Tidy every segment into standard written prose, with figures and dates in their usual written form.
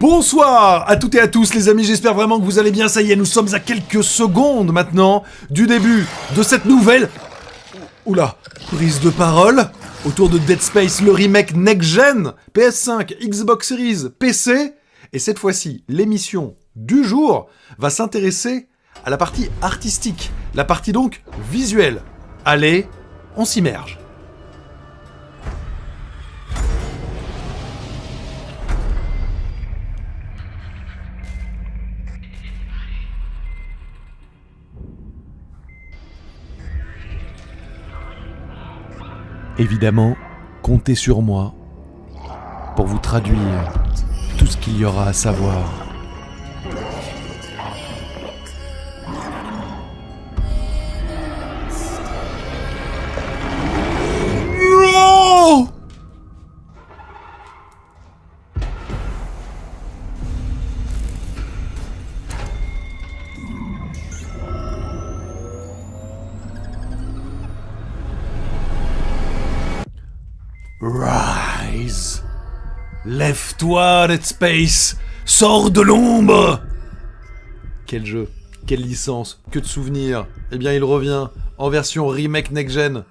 Bonsoir à toutes et à tous les amis, j'espère vraiment que vous allez bien. Ça y est, nous sommes à quelques secondes maintenant du début de cette nouvelle... Oula, prise de parole autour de Dead Space, le remake next-gen, PS5, Xbox Series, PC. Et cette fois-ci, l'émission du jour va s'intéresser à la partie artistique, la partie donc visuelle. Allez, on s'immerge. Évidemment, comptez sur moi pour vous traduire tout ce qu'il y aura à savoir. No! Rise! Lève-toi, Dead Space! Sors de l'ombre! Quel jeu, quelle licence, que de souvenirs. Eh bien, il revient en version remake next-gen.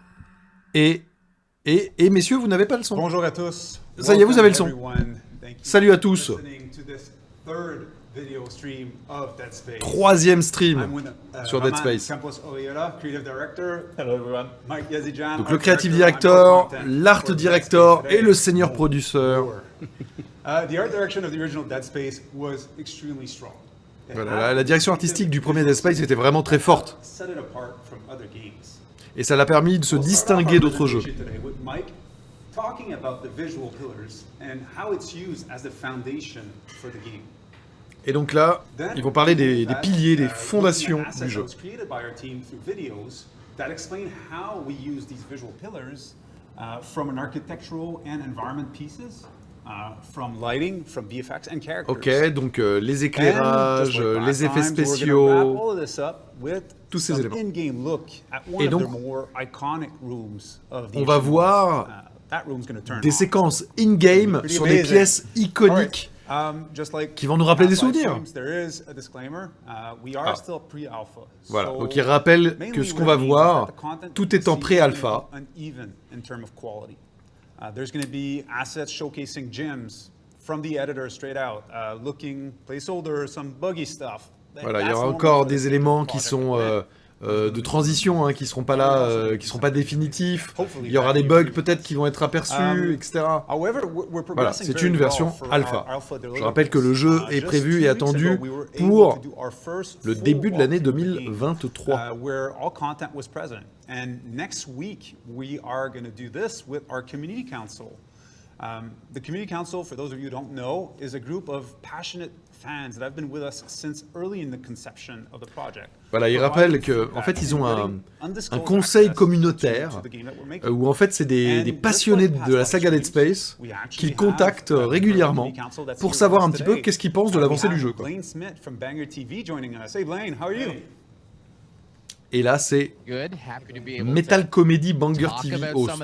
Et messieurs, vous n'avez pas le son. Bonjour à tous. Ça y est, vous avez le son. Salut à tous. Troisième stream sur Dead Space. Donc le creative director, l'art director et le senior producer. Voilà, la direction artistique du premier Dead Space était vraiment très forte. Et ça l'a permis de se distinguer d'autres jeux. Et donc là, ils vont parler des piliers, des fondations du jeu. Ok, donc les éclairages, les effets spéciaux, tous ces éléments. Et donc, on va voir des séquences in-game sur des pièces iconiques qui vont nous rappeler des souvenirs. Voilà, donc il rappelle que ce qu'on va voir, tout est en pré-alpha. There's going to be assets showcasing gems from the editor straight out, looking placeholder, some buggy stuff. Voilà, il y aura encore des éléments qui sont de transition, hein, qui seront pas là, qui seront pas définitifs. Il y aura des bugs peut-être qui vont être aperçus, etc. Voilà, c'est une version alpha. Je rappelle que le jeu est prévu et attendu pour le début de l'année 2023. And next week, we are going to do this with our community council. The community council, for those of you who don't know, is a group of passionate fans that have been with us since early in the conception of the project. Voilà, il rappelle que, en fait, ils ont un conseil communautaire où en fait c'est des passionnés de la saga Dead Space qu'ils contactent régulièrement pour savoir un petit peu qu'est-ce qu'ils pensent de l'avancée du jeu, quoi. Et là, c'est Metal Comedy Banger TV Host.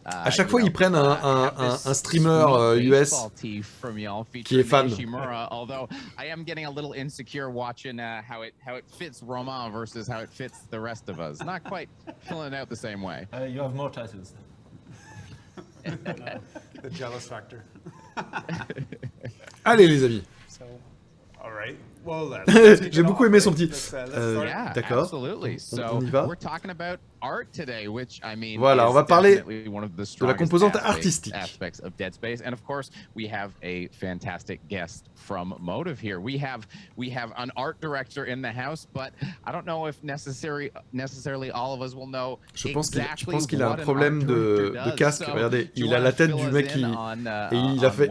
À chaque fois, ils prennent un streamer US qui est fan. You have more titles. The jealous factor. Allez, les amis. All right. Well, j'ai beaucoup aimé son petit. D'accord. On y va. Voilà, on va parler de la composante artistique. And of course, we have a fantastic guest from Motive here. We have an art director in the house, but I don't know if necessarily all of us will know. Je pense qu'il a un problème de casque. Regardez, il a la tête du mec qui et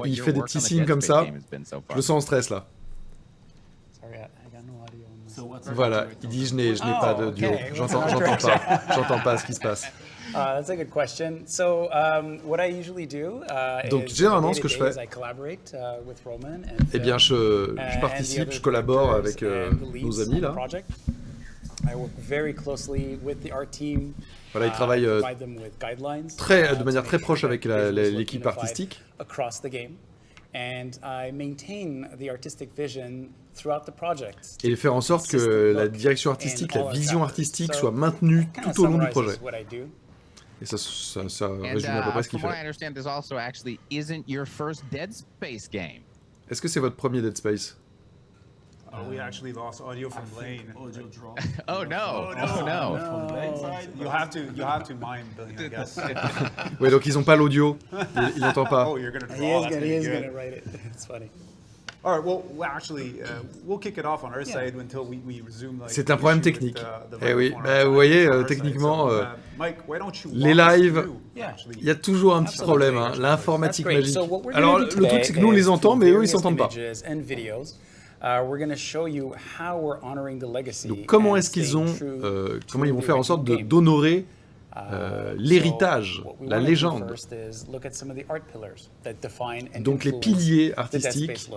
il fait des petits signes comme ça. Je le sens en stress là. Voilà, il dit je n'ai pas de duo. J'entends pas ce qui se passe. That's a good question. So, what I usually do Donc généralement ce que je fais, eh bien je participe, je collabore avec nos amis là. Voilà, ils travaillent de manière très proche avec l'équipe artistique. and I maintain the artistic vision throughout the project. Et faire en sorte que la direction artistique, la vision artistique soit maintenue tout au long du projet. Et ça résume à peu près ce qu'il From what I fait. understand, this also actually isn't your first Dead Space game. Est-ce que c'est votre premier Dead Space? We actually lost audio from Lane. Audio drop. Oh no! Oh no! You'll have to mine Billion, I guess. Ouais, donc ils n'ont pas l'audio, il n'entend pas. Oh, you're gonna He draw. is That's gonna, gonna he be is good. gonna write it. It's funny. All right. Well, actually, we'll kick it off on our side until we resume. Like, C'est un problème the issue with technique. the Eh oui, microphone on bah, our vous side, voyez, on our side. techniquement, So, Mike, why don't you les walk us lives, through, Yeah. actually, il y a toujours un petit problème, hein, l'informatique magique. Alors, le truc, c'est que nous, on les entend, mais eux, ils s'entendent pas. Donc, comment est-ce qu'ils ont, comment ils vont faire en sorte d'honorer l'héritage, la légende. Donc, les piliers artistiques.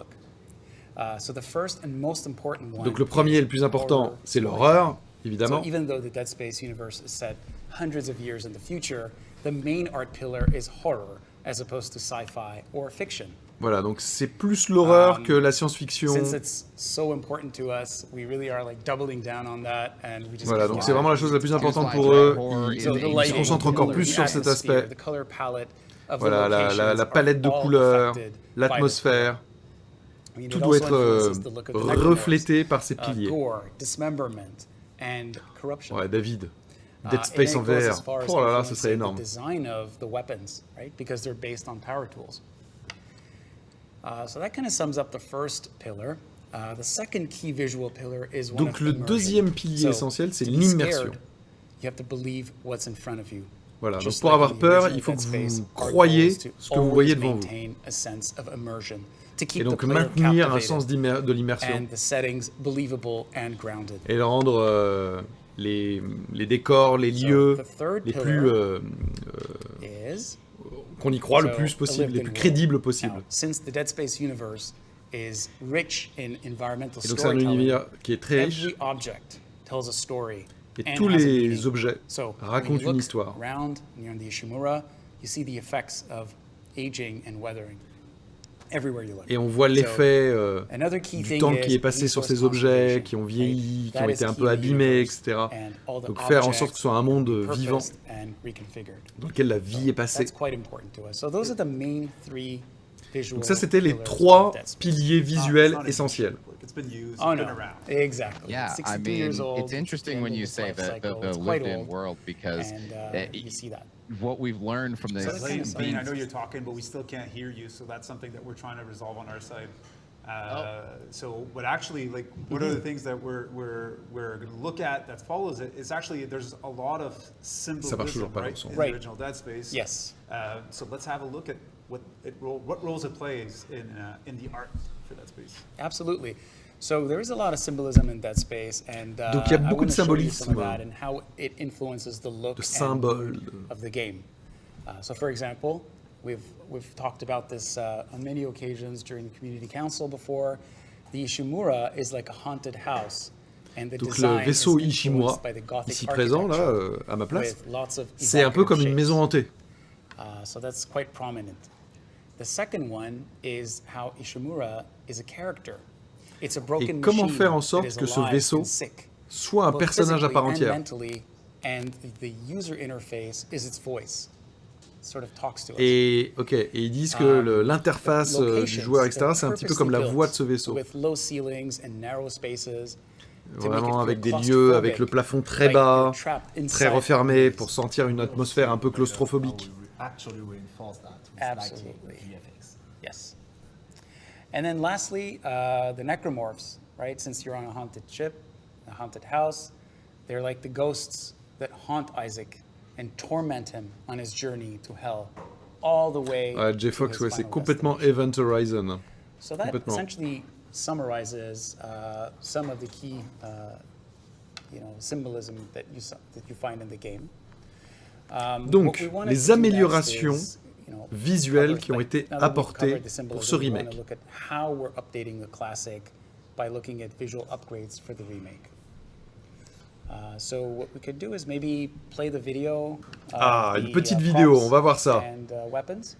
Donc, le premier et le plus important, c'est l'horreur, évidemment. So even though the Dead Space universe is set hundreds of years in the future, the main art pillar is horror as opposed to sci-fi or fiction. Voilà, donc c'est plus l'horreur que la science-fiction. Since it's so important to us, we really are like doubling down on that, and we just Voilà, donc keep c'est vraiment la chose la plus importante pour eux. Ils se concentrent encore plus sur cet aspect. Voilà, la palette de couleurs, l'atmosphère. Tout doit être reflété par ces piliers. Ouais, David. Dead Space en VR. Oh là là, ce serait énorme. Donc le deuxième pilier essentiel, c'est l'immersion. Voilà, donc pour avoir peur, il faut que vous croyiez ce que vous voyez devant vous. Et donc maintenir un sens de l'immersion. Et rendre les décors, les lieux les plus qu'on y croit le plus possible, les plus crédibles possibles. Et donc c'est un univers qui est très riche. Et tous les objets racontent une histoire. Et on voit l'effet du temps qui est passé sur ces objets, qui ont vieilli, qui ont été un peu abîmés, etc. Donc faire en sorte que ce soit un monde vivant, dans lequel la vie est passée. Donc ça, c'était les trois piliers visuels essentiels. Oh no, exactly. Yeah, I mean, it's interesting when you say the lived-in world because you see that. What we've learned from this. Lane, I know you're talking, but we still can't hear you, so that's something that we're trying to resolve on our side. So, but actually, like, what are the things that we're going to look at that follows it? Is actually there's a lot of symbolism, right, in the original Dead Space. Yes. So let's have a look at what roles it plays in the art for Dead Space. Absolutely. So there is a lot of symbolism in Dead Space, and Donc il y a beaucoup de symbolisme, and how it influences the look de symboles of the game. So for example, we've talked about this on many occasions during the community council before. The Ishimura is like a haunted house. And the Donc design le vaisseau is Ishimura, influenced by the Gothic ici présent, là, architecture à ma place, with lots of c'est un peu comme une evocative maison hantée. shapes. So that's quite prominent. The second one is how Ishimura is a character. It's a broken Et comment machine faire en that sorte is que ce alive vaisseau and sick, soit un both personnage à part physically and entière. mentally, and the user interface is its voice. It sort of talks to us. Et ils disent que l'interface du joueur, etc., c'est un petit peu comme la voix de ce vaisseau. With low ceilings and narrow spaces, to make it Vraiment feel avec des lieux, avec le claustrophobic, plafond très like bas, you're trapped très inside refermé, the pour sentir une atmosphère un peu claustrophobique. Actually reinforce that with Absolutely. lighting, VFX. Yes. And then lastly, the necromorphs, right? Since you're on a haunted ship, a haunted house, they're like the ghosts that haunt Isaac and torment him on his journey to hell, all the way J. to Fox, his ouais, c'est final complètement destination. Event Horizon. So that complètement. essentially summarizes some of the key, symbolism that you find in the game. Donc, What we wanted les to do améliorations next is, visuelles cover, qui ont like, été now that we've apportées covered the pour ce symbolism, we wanna remake. look at how we're updating the classic by looking at visual upgrades for the remake. So what we could do is maybe play the video. Ah, une petite vidéo, on va voir ça. And weapons.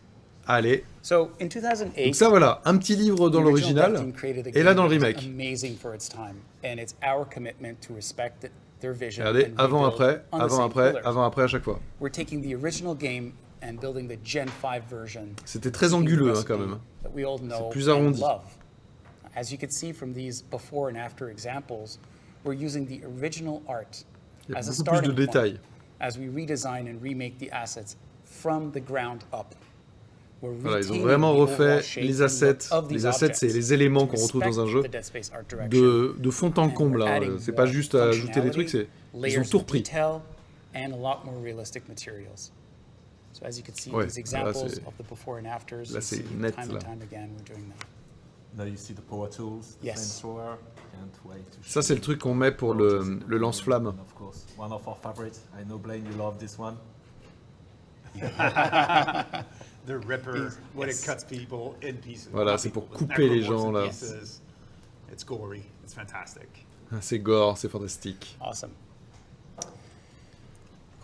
Allez. So in 2008, Donc ça, voilà, un petit livre dans the original l'original, dev team created a et là game dans le that was remake. amazing for its time, and it's our commitment to respect their vision. Regardez, and avant, rebuild après, on the avant, same après, pillars. avant, après à chaque fois. We're taking the original game and building the Gen 5 version. C'était très seeking the anguleux, hein, recipe quand même. that we all know plus and arrondi. love. As you can see from these before and after examples, we're using the original art Il y a as a beaucoup plus starting de point détails. as we redesign and remake the assets from the ground up. We're Voilà, ils ont retaining vraiment the overall refait shape les and assets. look of these Les assets, c'est objects les éléments to qu'on retrouve dans un respect jeu the Dead Space art direction. de fond en comble. And we're Hein. adding C'est pas more juste à ajouter des trucs, functionality, ils ont layers tout of repris. detail, and a lot more realistic materials. So as you can see, Ouais, these là, examples c'est- of the before and afters, là, you c'est see net, time là. and time again, we're doing that. Now you see the power tools, the Yes. flamethrower. Can't wait to Ça, show c'est le you truc qu'on met pour le lance-flamme. And of course, one of our favorites. I know Blaine, you love this one. The Ripper, when Yes. it cuts people in pieces. Voilà, Not c'est pour people, but couper les necromorphs gens, in là. pieces. It's gory. It's fantastic. C'est gore, c'est fantastique. Awesome.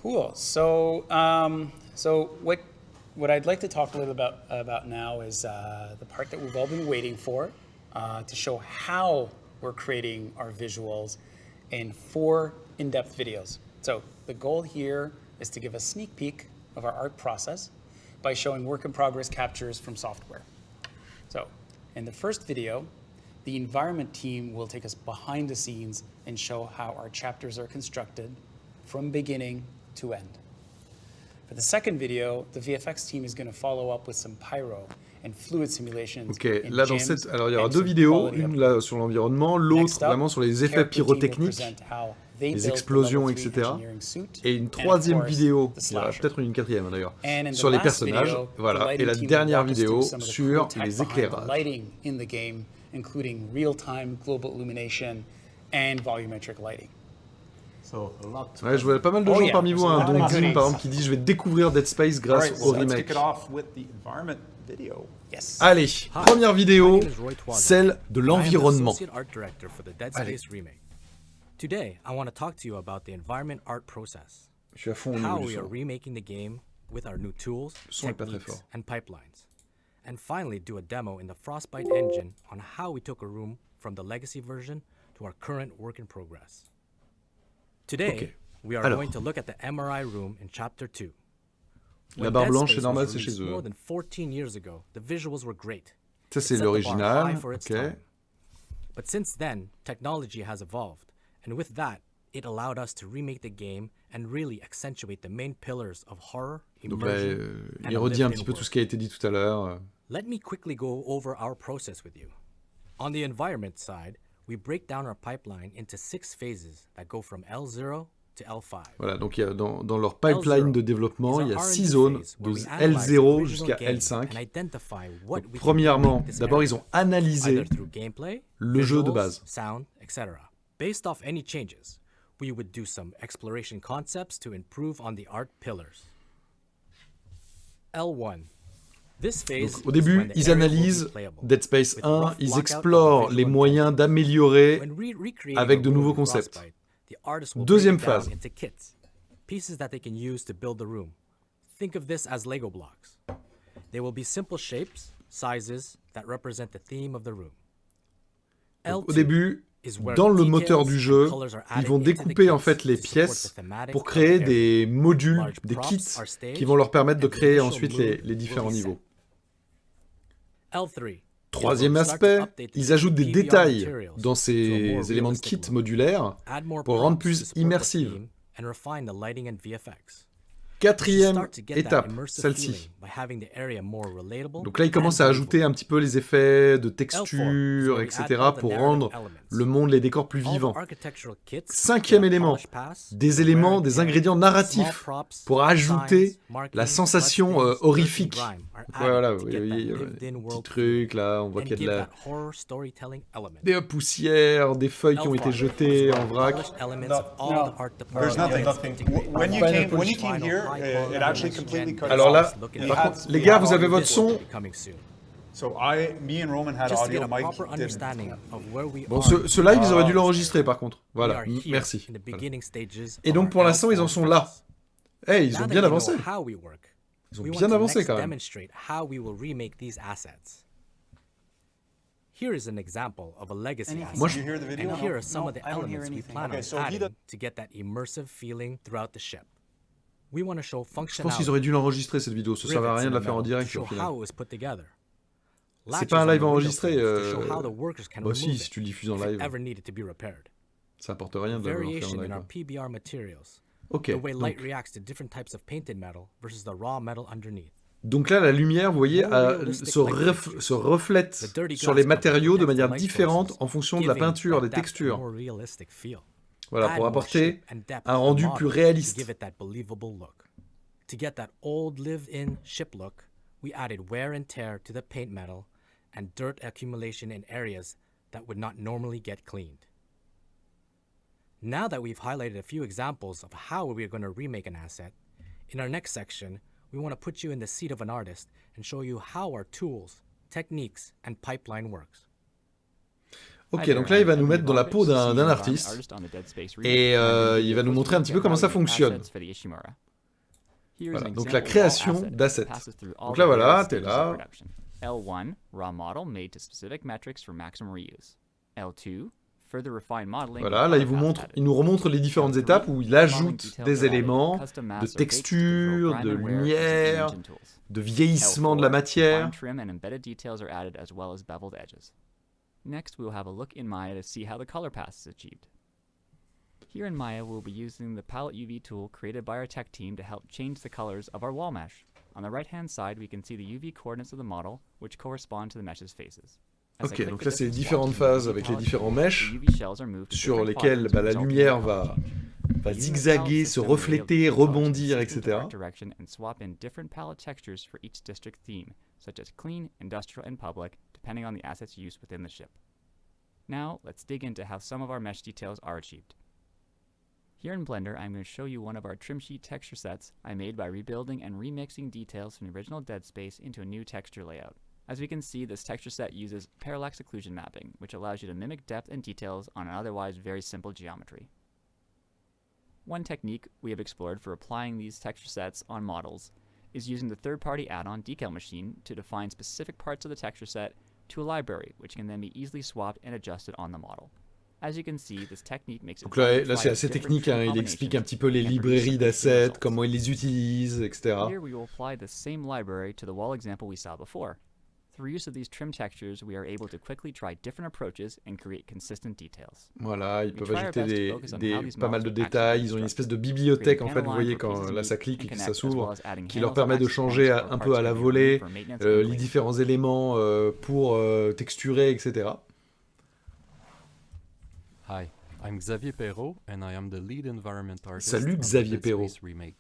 Cool. So, what I'd like to talk a little about now is the part that we've all been waiting for, to show how we're creating our visuals in 4 in-depth videos. So the goal here is to give a sneak peek of our art process by showing work-in-progress captures from software. So in the first video, the environment team will take us behind the scenes and show how our chapters are constructed from beginning to end. For the second video, the VFX team is going to follow up with some pyro and fluid simulations. Ok, in là dans gyms cette, alors il y aura and 2 some vidéos, quality une upgrades. là sur l'environnement, l'autre Next up, vraiment sur les effets character team will pyrotechniques, present how they les built the explosions, level 3 etc. engineering suit, Et une and of 3e course, vidéo, the il y aura slasher. peut-être une 4e d'ailleurs, And in the sur les last personnages, video, the voilà, et lighting la team will dernière walk us vidéo through some of the sur cool tech les behind the éclairages. lighting in the game, including real-time global illumination and volumetric lighting. So a lot to Ouais, je vois pas mal de Oh gens yeah, parmi vous, there's a hein, lot dont of Jim goodies. par exemple qui dit je vais découvrir Dead Space All grâce right, au so let's kick remake. it off with the environment video. Yes. Allez, première vidéo, My name is Roy Twaza. celle de I am the l'environnement. Associate Art Director for the Dead Allez. Space Remake. Today, I want to talk to you about the environment art process, Je suis à fond au how niveau we du are son. remaking the game with our new tools, son est pas très techniques, fort. and pipelines. And finally, do a demo in the Frostbite engine on how we took a room from the legacy version to our current work in progress. Today, Ok. we are Alors. going to look at the Mri Room in Chapter 2. La When barre Dead blanche, Space c'est normal, was c'est chez released eux. more than 14 years ago, the visuals were great. Ça, It c'est set the bar l'original, high for its ok. time. But since then, technology has evolved, and with that, it allowed us to remake the game and really accentuate the main pillars of horror, Donc là, immersion, and il a redit un lived-in petit peu tout world. ce qui a été dit tout à l'heure. Let me quickly go over our process with you. On the environment side, we break down our pipeline into 6 phases that go from L0 to L5. Voilà, donc il y a dans leur pipeline de développement, il y a 6 R&D zones, phase where de we analyze the L0 original jusqu'à game L5. and identify what Donc, we can premièrement, remake this d'abord, area, ils ont analysé either through gameplay, le jeu de visuals, base. sound, etc. Based off any changes, we would do some exploration concepts to improve on the art pillars. L1. This phase Donc, au is début, when the ils area will be analysent playable, Dead Space with 1, rough ils blockout of explorent the les visual moyens intent. d'améliorer When recreating avec a de room nouveaux in concepts. Frostbite, the artist will Deuxième break it down phase. into kits, pieces that they can use to build the room. Think of this as Lego blocks. They will be simple shapes, sizes that represent the theme of the room. Donc, au L2 début, is where dans le details moteur and du jeu, colors are ils added vont into the découper en kits fait les to support pièces the thematic pour of the créer area. des modules, Large des props kits are staged qui vont leur permettre de and the créer initial ensuite mood les will différents be set. niveaux. L3. Troisième aspect, ils ajoutent des détails dans ces éléments de kit modulaires pour rendre plus immersive. Quatrième étape, celle-ci. Donc là, ils commencent à ajouter un petit peu les effets de texture, etc. pour rendre le monde, les décors plus vivants. Cinquième élément, des éléments, des ingrédients narratifs pour ajouter la sensation horrifique. Donc voilà, vous voyez, petit truc là, on voit qu'il y a des poussières, des feuilles qui ont été jetées en vrac. There's nothing. When you came here, it actually completely cut Alors us là, off. par contre, les gars, vous avez votre son. So me and Roman had Just to get audio, a Mike proper didn't. understanding of where we Bon, are. ce live, ils auraient dû l'enregistrer par contre. We Voilà, are here merci. in the Voilà. beginning stages Et of donc our pour l'instant, ils en L4 sont là. phase. Eh, ils Now ont that bien you know avancé. how we work, Ils ont we bien want to avancé next quand même. demonstrate how we will remake these assets. Here is an example of a legacy asset. Moi, Did you hear the video? And here are some No, of the I don't hear elements we anything. plan Okay, on so he adding does- to get that immersive feeling throughout the ship. We want to show Je pense qu'ils functionality, auraient dû l'enregistrer cette vidéo, ça servait à rivets rien in de la the faire en metal direct to au show final. how it was put together. C'est Latches pas un on live the window enregistré, frames to show how the workers can bah si, remove si it tu le diffuses en if it live, ever needed to be repaired. ça apporte rien de l'avoir fait en Variation in live. our PBR materials. Ok, The way light donc, reacts to different types of painted metal versus the raw metal underneath. donc là la lumière, vous voyez, se reflète The dirty sur glass les matériaux de cover protects the manière light différente sources, en fonction de la giving peinture, that des depth and textures. more realistic feel. Voilà, Add pour more apporter shape and depth un to the rendu model plus to réaliste. give it that believable look. To get that old live-in ship look, we added wear and tear to the paint metal and dirt accumulation in areas that would not normally get cleaned. Now that we've highlighted a few examples of how we are going to remake an asset, in our next section, we want to put you in the seat of an artist and show you how our tools, techniques, and pipeline works. Ok, donc là il va nous mettre dans la peau d'un artiste et il va nous montrer un petit peu comment ça fonctionne. Voilà, donc la création d'assets. Donc là voilà, t'es là. L1, raw model made to specific metrics for maximum reuse. L2, further refined modeling. Voilà, là il nous remontre les différentes étapes où il ajoute des éléments de texture, de lumière, de vieillissement de la matière. Fine trim and embedded details are added as well as beveled edges. Next, we will have a look in Maya to see how the color pass is achieved. Here in Maya, we'll be using the Palette UV tool created by our tech team to help change the colors of our wall mesh. On the right-hand side, we can see the UV coordinates of the model, which correspond to the mesh's faces. Ok, donc là c'est les différentes phases avec les différents meshs sur lesquels la lumière va zigzaguer, se refléter, rebondir, etc. And swap in different palette textures for each district theme, such as clean, industrial, and public, depending on the assets used within the ship. Now, let's dig into how some of our mesh details are achieved. Here in Blender, I'm going to show you one of our trim sheet texture sets I made by rebuilding and remixing details from the original Dead Space into a new texture layout. As we can see, this texture set uses parallax occlusion mapping, which allows you to mimic depth and details on an otherwise very simple geometry. One technique we have explored for applying these texture sets on models is using the third-party add-on Decal Machine to define specific parts of the texture set to a library, which can then be easily swapped and adjusted on the model. As you can see, this technique makes it Donc là c'est assez technique, hein, il explique un petit peu les librairies d'assets, comment il les utilise, etc. Here we will apply the same library to the wall example we saw before. Through use of these trim textures, we are able to quickly try different approaches and create consistent details. Voilà, ils peuvent ajouter pas mal de détails, ils ont une espèce de bibliothèque en fait, vous voyez quand là ça clique et que ça s'ouvre, qui leur permet de changer un peu à la volée les différents éléments pour texturer, etc. Hi, I'm Xavier Perrault and I am the lead environment artist Salut on Xavier the Dead Perrault. Space Remake.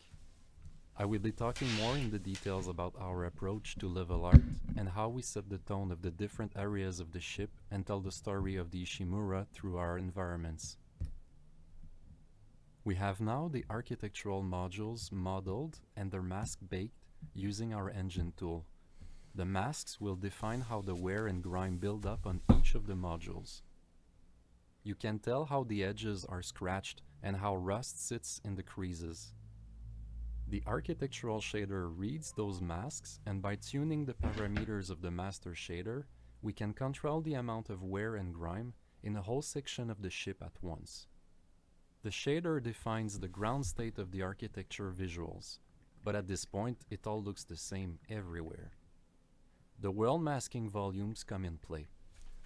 I will be talking more in the details about our approach to level art and how we set the tone of the different areas of the ship and tell the story of the Ishimura through our environments. We have now the architectural modules modeled and their mask baked using our engine tool. The masks will define how the wear and grime build up on each of the modules. You can tell how the edges are scratched and how rust sits in the creases. The architectural shader reads those masks, and by tuning the parameters of the master shader, we can control the amount of wear and grime in a whole section of the ship at once. The shader defines the ground state of the architecture visuals, but at this point it all looks the same everywhere. The world masking volumes come in play.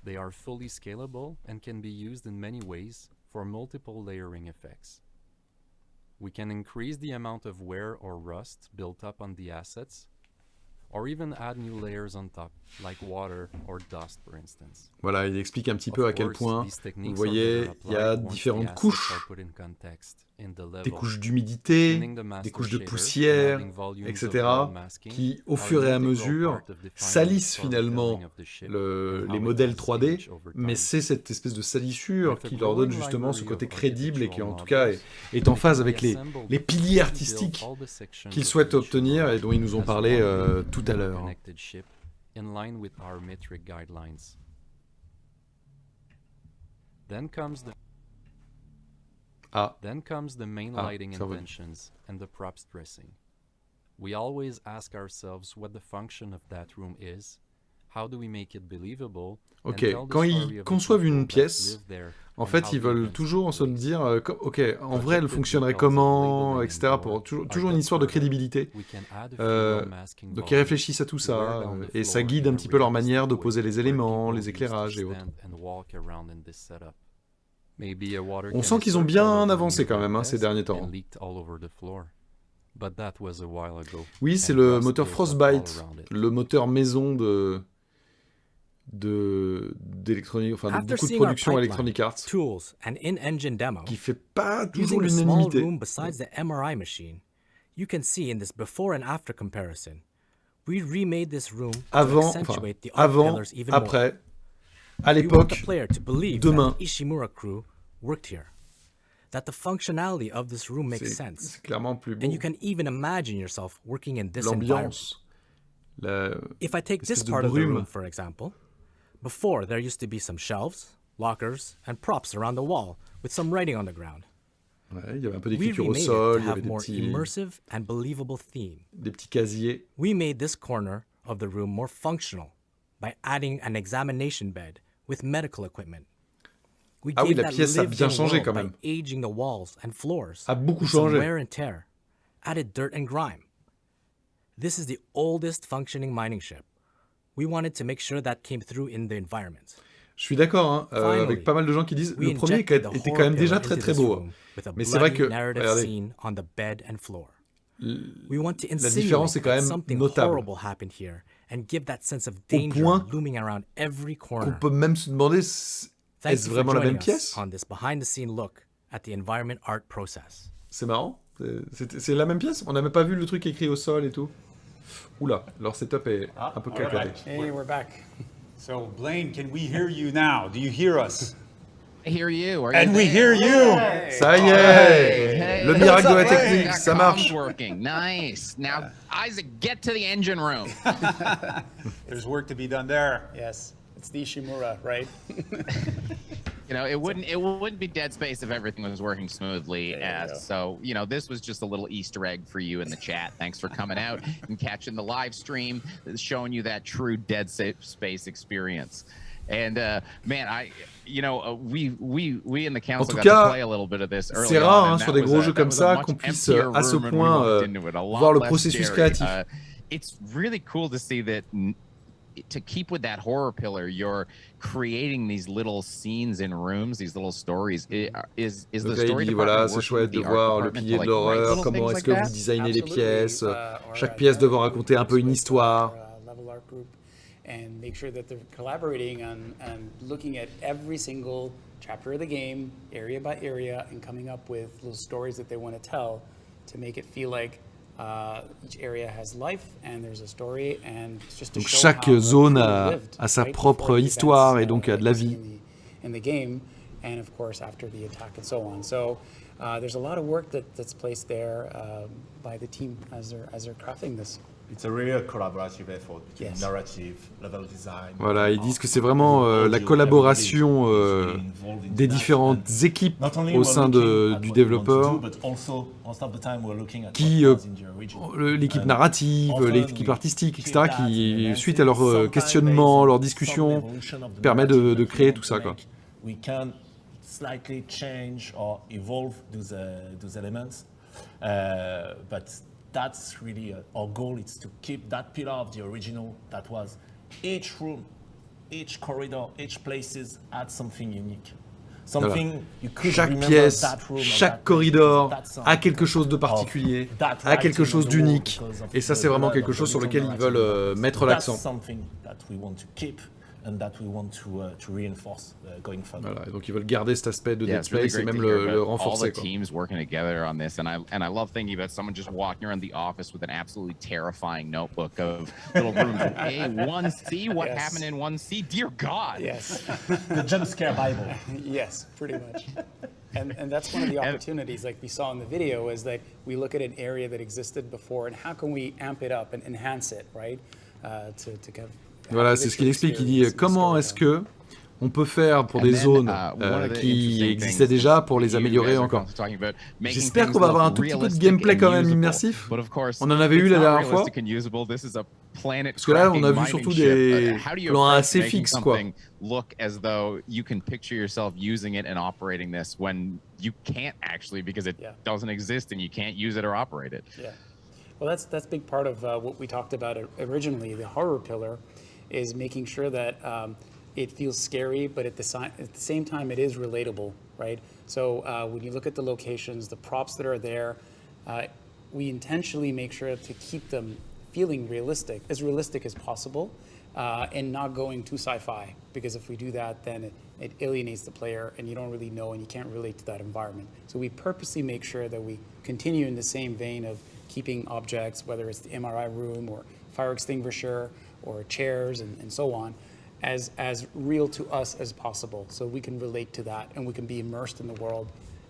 They are fully scalable and can be used in many ways for multiple layering effects. We can increase the amount of wear or rust built up on the assets, or even add new layers on top, like water or dust, for instance. Voilà, il explique un petit peu à quel point, vous voyez, il y a différentes couches, des couches d'humidité, des couches de poussière, etc., qui, au fur et à mesure, salissent finalement les modèles 3D, mais c'est cette espèce de salissure qui leur donne justement ce côté crédible et qui, en tout cas, est en phase avec les piliers artistiques qu'ils souhaitent obtenir et dont ils nous ont parlé tout à l'heure. Then comes the main lighting inventions and the props dressing. We always ask ourselves what the function of that room is, how do we make it believable, Ok, quand ils conçoivent une pièce, en fait, ils veulent toujours se dire, ok, en vrai, elle fonctionnerait comment, etc. Pour toujours une histoire de crédibilité. Donc ils réfléchissent à tout ça, et ça guide un petit peu leur manière de poser les éléments, les éclairages et autres. On sent qu'ils ont bien avancé quand même ces derniers temps. Oui, c'est le moteur Frostbite, le moteur maison d'électronique, enfin de beaucoup de production Electronic Arts, tools, and in-engine demo, qui fait pas toujours using the small l'unanimité. room besides the MRI machine, you can see in this before and after comparison, we remade this room to Avant, accentuate the art avant, pillars even après, à more. We want l'époque, the player to believe demain. that the Ishimura crew worked here, that the functionality of this room makes sense, c'est clairement plus beau. and you can even imagine yourself working in this environment. L'ambiance, If I take this l'espèce de part of the brume. room, for example, before there used to be some shelves, lockers, and props around the wall with some writing on the ground. Ouais, il y avait un peu We d'écriture au remade it sol, to il y avait have more immersive and believable theme. des petits casiers. We made this corner of the room more functional by adding an examination bed with medical equipment. We Ah oui, gave la that pièce a bien lived-in changé world quand by même. aging the walls and floors A beaucoup with some changé. wear and tear, added dirt and grime. This is the oldest functioning mining ship. We wanted to make sure that came through in the environment. Je suis d'accord avec Finally, pas mal de gens qui disent we le premier injected the était quand horror même déjà pillar très into très this beau. room with a Mais c'est vrai bloody que, narrative regardez, scene on the bed and floor. We want to la insinuate différence est quand that même something notable. horrible happened here and give that sense of danger point looming around every qu'on corner. peut même se demander Thank est-ce you for vraiment la joining même us pièce? on this behind-the-scene look at the environment art process. C'est marrant. C'est la même pièce? On n'a même pas vu le truc écrit au sol et tout. Oula, leur setup est un peu claqué. Hey, we're back. So, Blaine, can we hear you now? Do you hear us? I hear you. Are you And we there? hear you! Ça y est! Hey, Le miracle de la hey, technique, that ça comm's marche. working. Nice. Now, Isaac, get to the engine room. There's work to be done there. Yes, it's the Ishimura, right? You know, it wouldn't be Dead Space if everything was working smoothly. So, you know, this was just a little Easter egg for you in the chat. Thanks for coming out and catching the live stream, showing you that true Dead Space experience. And man, we in the council got to play a little bit of this early. C'est rare on, sur des gros jeux comme ça qu'on puisse à ce point voir le processus créatif. It's really cool to see that. To keep with that horror pillar, you're creating these little scenes in rooms, these little stories. Is the story department voilà, c'est working chouette with de the art voir le department pilier to, de like, write l'horreur, little comment things est-ce que like vous that? designez les pièces, Or chaque pièce devant raconter un peu une with histoire. our, level art group, and make sure that they're collaborating on looking at every single chapter of the game, area by area, and coming up with little stories that they want to tell to make it feel like each area has life and there's a story, and just to Donc show chaque how the zone crew a lived, sa right, propre before the histoire events, et donc a de la vie. in the game, and of course after the attack and so on. So there's a lot of work that's placed there by the team as they're crafting this. It's a real collaborative effort between Yes. narrative, level design. Voilà, ils disent que c'est vraiment la collaboration des différentes équipes au sein du développeur, qui l'équipe narrative, l'équipe artistique, etc., qui, suite à leur questionnement, leur discussion, permet de créer tout ça, quoi. We can slightly change or evolve those elements, but that's really our goal. Is to keep that pillar of the original. That was each room, each corridor, each places had something unique. Something you could Chaque remember pièce, that room or chaque that corridor place, that sound a quelque chose de particulier, that a quelque writing chose on the wall d'unique. because of Et ça, the c'est vraiment level quelque of chose the sur lequel ils narrative. veulent mettre That's l'accent. something that we want to keep and that we want to reinforce going forward. Voilà, et donc ils veulent garder cet aspect de Yeah, Dead it's really Space et great même to hear le about all renforcer, the quoi. teams working together on this, and I love thinking about someone just walking around the office with an absolutely terrifying notebook of little rooms. Hey, 1C, what Yes. happened in 1C? Dear God. Yes. The jump scare Bible. Yes, pretty much. And that's one of the opportunities, like we saw in the video, is that we look at an area that existed before and how can we amp it up and enhance it, right? To kind of Voilà, c'est ce qu'il explique. Il dit comment est-ce que on peut faire pour des zones qui existaient déjà pour les améliorer encore. J'espère qu'on va avoir un tout petit peu de gameplay quand même immersif. On en avait eu la dernière fois. Parce que là, on a vu surtout des plans assez fixes, quoi. Look as though you can picture yourself using it and operating this when you can't actually because it doesn't exist and you can't use it or operate it. Yeah. Well, that's big part of what we talked about originally. The horror pillar is making sure that it feels scary, but at the same time, it is relatable, right? So when you look at the locations, the props that are there, we intentionally make sure to keep them feeling realistic as possible, and not going too sci-fi. Because if we do that, then it alienates the player, and you don't really know, and you can't relate to that environment. So we purposely make sure that we continue in the same vein of keeping objects, whether it's the MRI room or fire extinguisher or chairs and so on, as real to us as possible, so we can relate to that and we can be immersed in the world.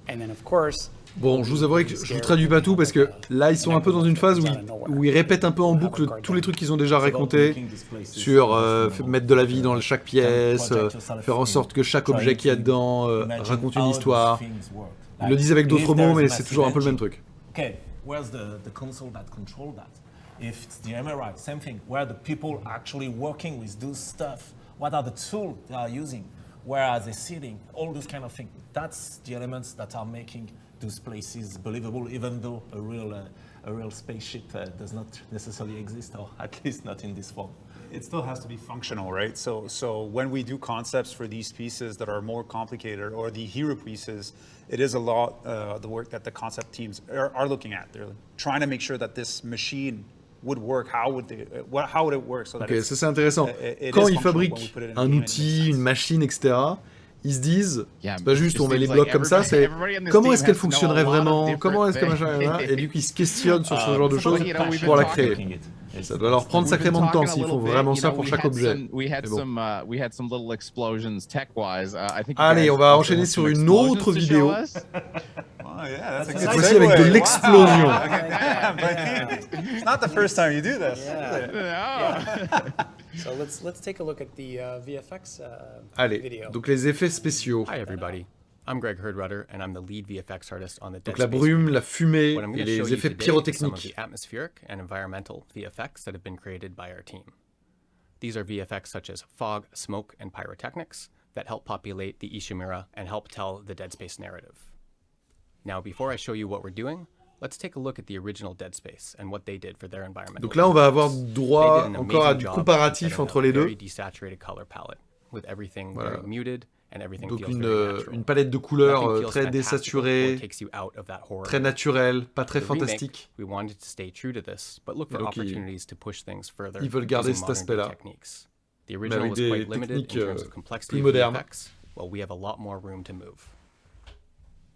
And then of course, bon, je vous avouerai que je vous traduis pas tout parce que là ils sont un peu dans une phase où ils répètent un peu en boucle tous les trucs qu'ils ont déjà racontés sur mettre de la vie dans chaque pièce, faire en sorte que chaque objet qu'il y a dedans raconte une histoire. Ils le disent avec d'autres mots, mais c'est toujours un peu le même truc. Okay, where's the console that control that? If it's the MRI, same thing. Where are the people actually working with those stuff? What are the tools they are using? Where are they sitting? All those kind of things. That's the elements that are making those places believable, even though a real spaceship does not necessarily exist, or at least not in this form. It still has to be functional, right? So when we do concepts for these pieces that are more complicated, or the hero pieces, it is a lot the work that the concept teams are looking at. They're trying to make sure that this machine would work. How would it work? So that ok, ça c'est intéressant. Quand ils fabriquent un outil, une machine, etc., ils se disent, c'est pas juste on met les blocs comme ça, c'est comment est-ce qu'elle fonctionnerait vraiment, comment est-ce que machin, et du coup ils se questionnent sur ce genre de choses pour la créer. Ça doit leur prendre sacrément de temps s'ils font vraiment ça pour chaque objet. Allez, on va enchaîner sur une autre vidéo. Cette fois-ci avec de l'explosion. It's not the first time you do this. So let's take a look at the VFX Allez, video. donc les effets spéciaux. Hi everybody, I'm Greg Herdrudder and I'm the lead VFX artist on the Dead Donc la Space brume, remake. la fumée What I'm et going to show les you effets today is some of pyrotechniques. the atmospheric and environmental VFX that have been created by our team. These are VFX such as fog, smoke, and pyrotechnics that help populate the Ishimura and help tell the Dead Space narrative. Now, before I show you what we're doing, let's take a look at the original Dead Space and what they did for their environmental. Donc là, on va avoir droit They did an encore à amazing du job comparatif setting entre a les deux. very desaturated color palette with everything Voilà. very muted and everything Donc feels very natural. une palette de couleurs Nothing feels très fantastical or désaturée, takes you out of that horror très mood. naturelle, pas très For the remake, fantastique. we wanted to stay true to this, but look Et for donc, opportunities to push things further ils veulent garder using cet modern day aspect-là, techniques. The original avec was des quite limited in techniques terms of complexity plus of modernes. VFX, while we have a lot more room to move.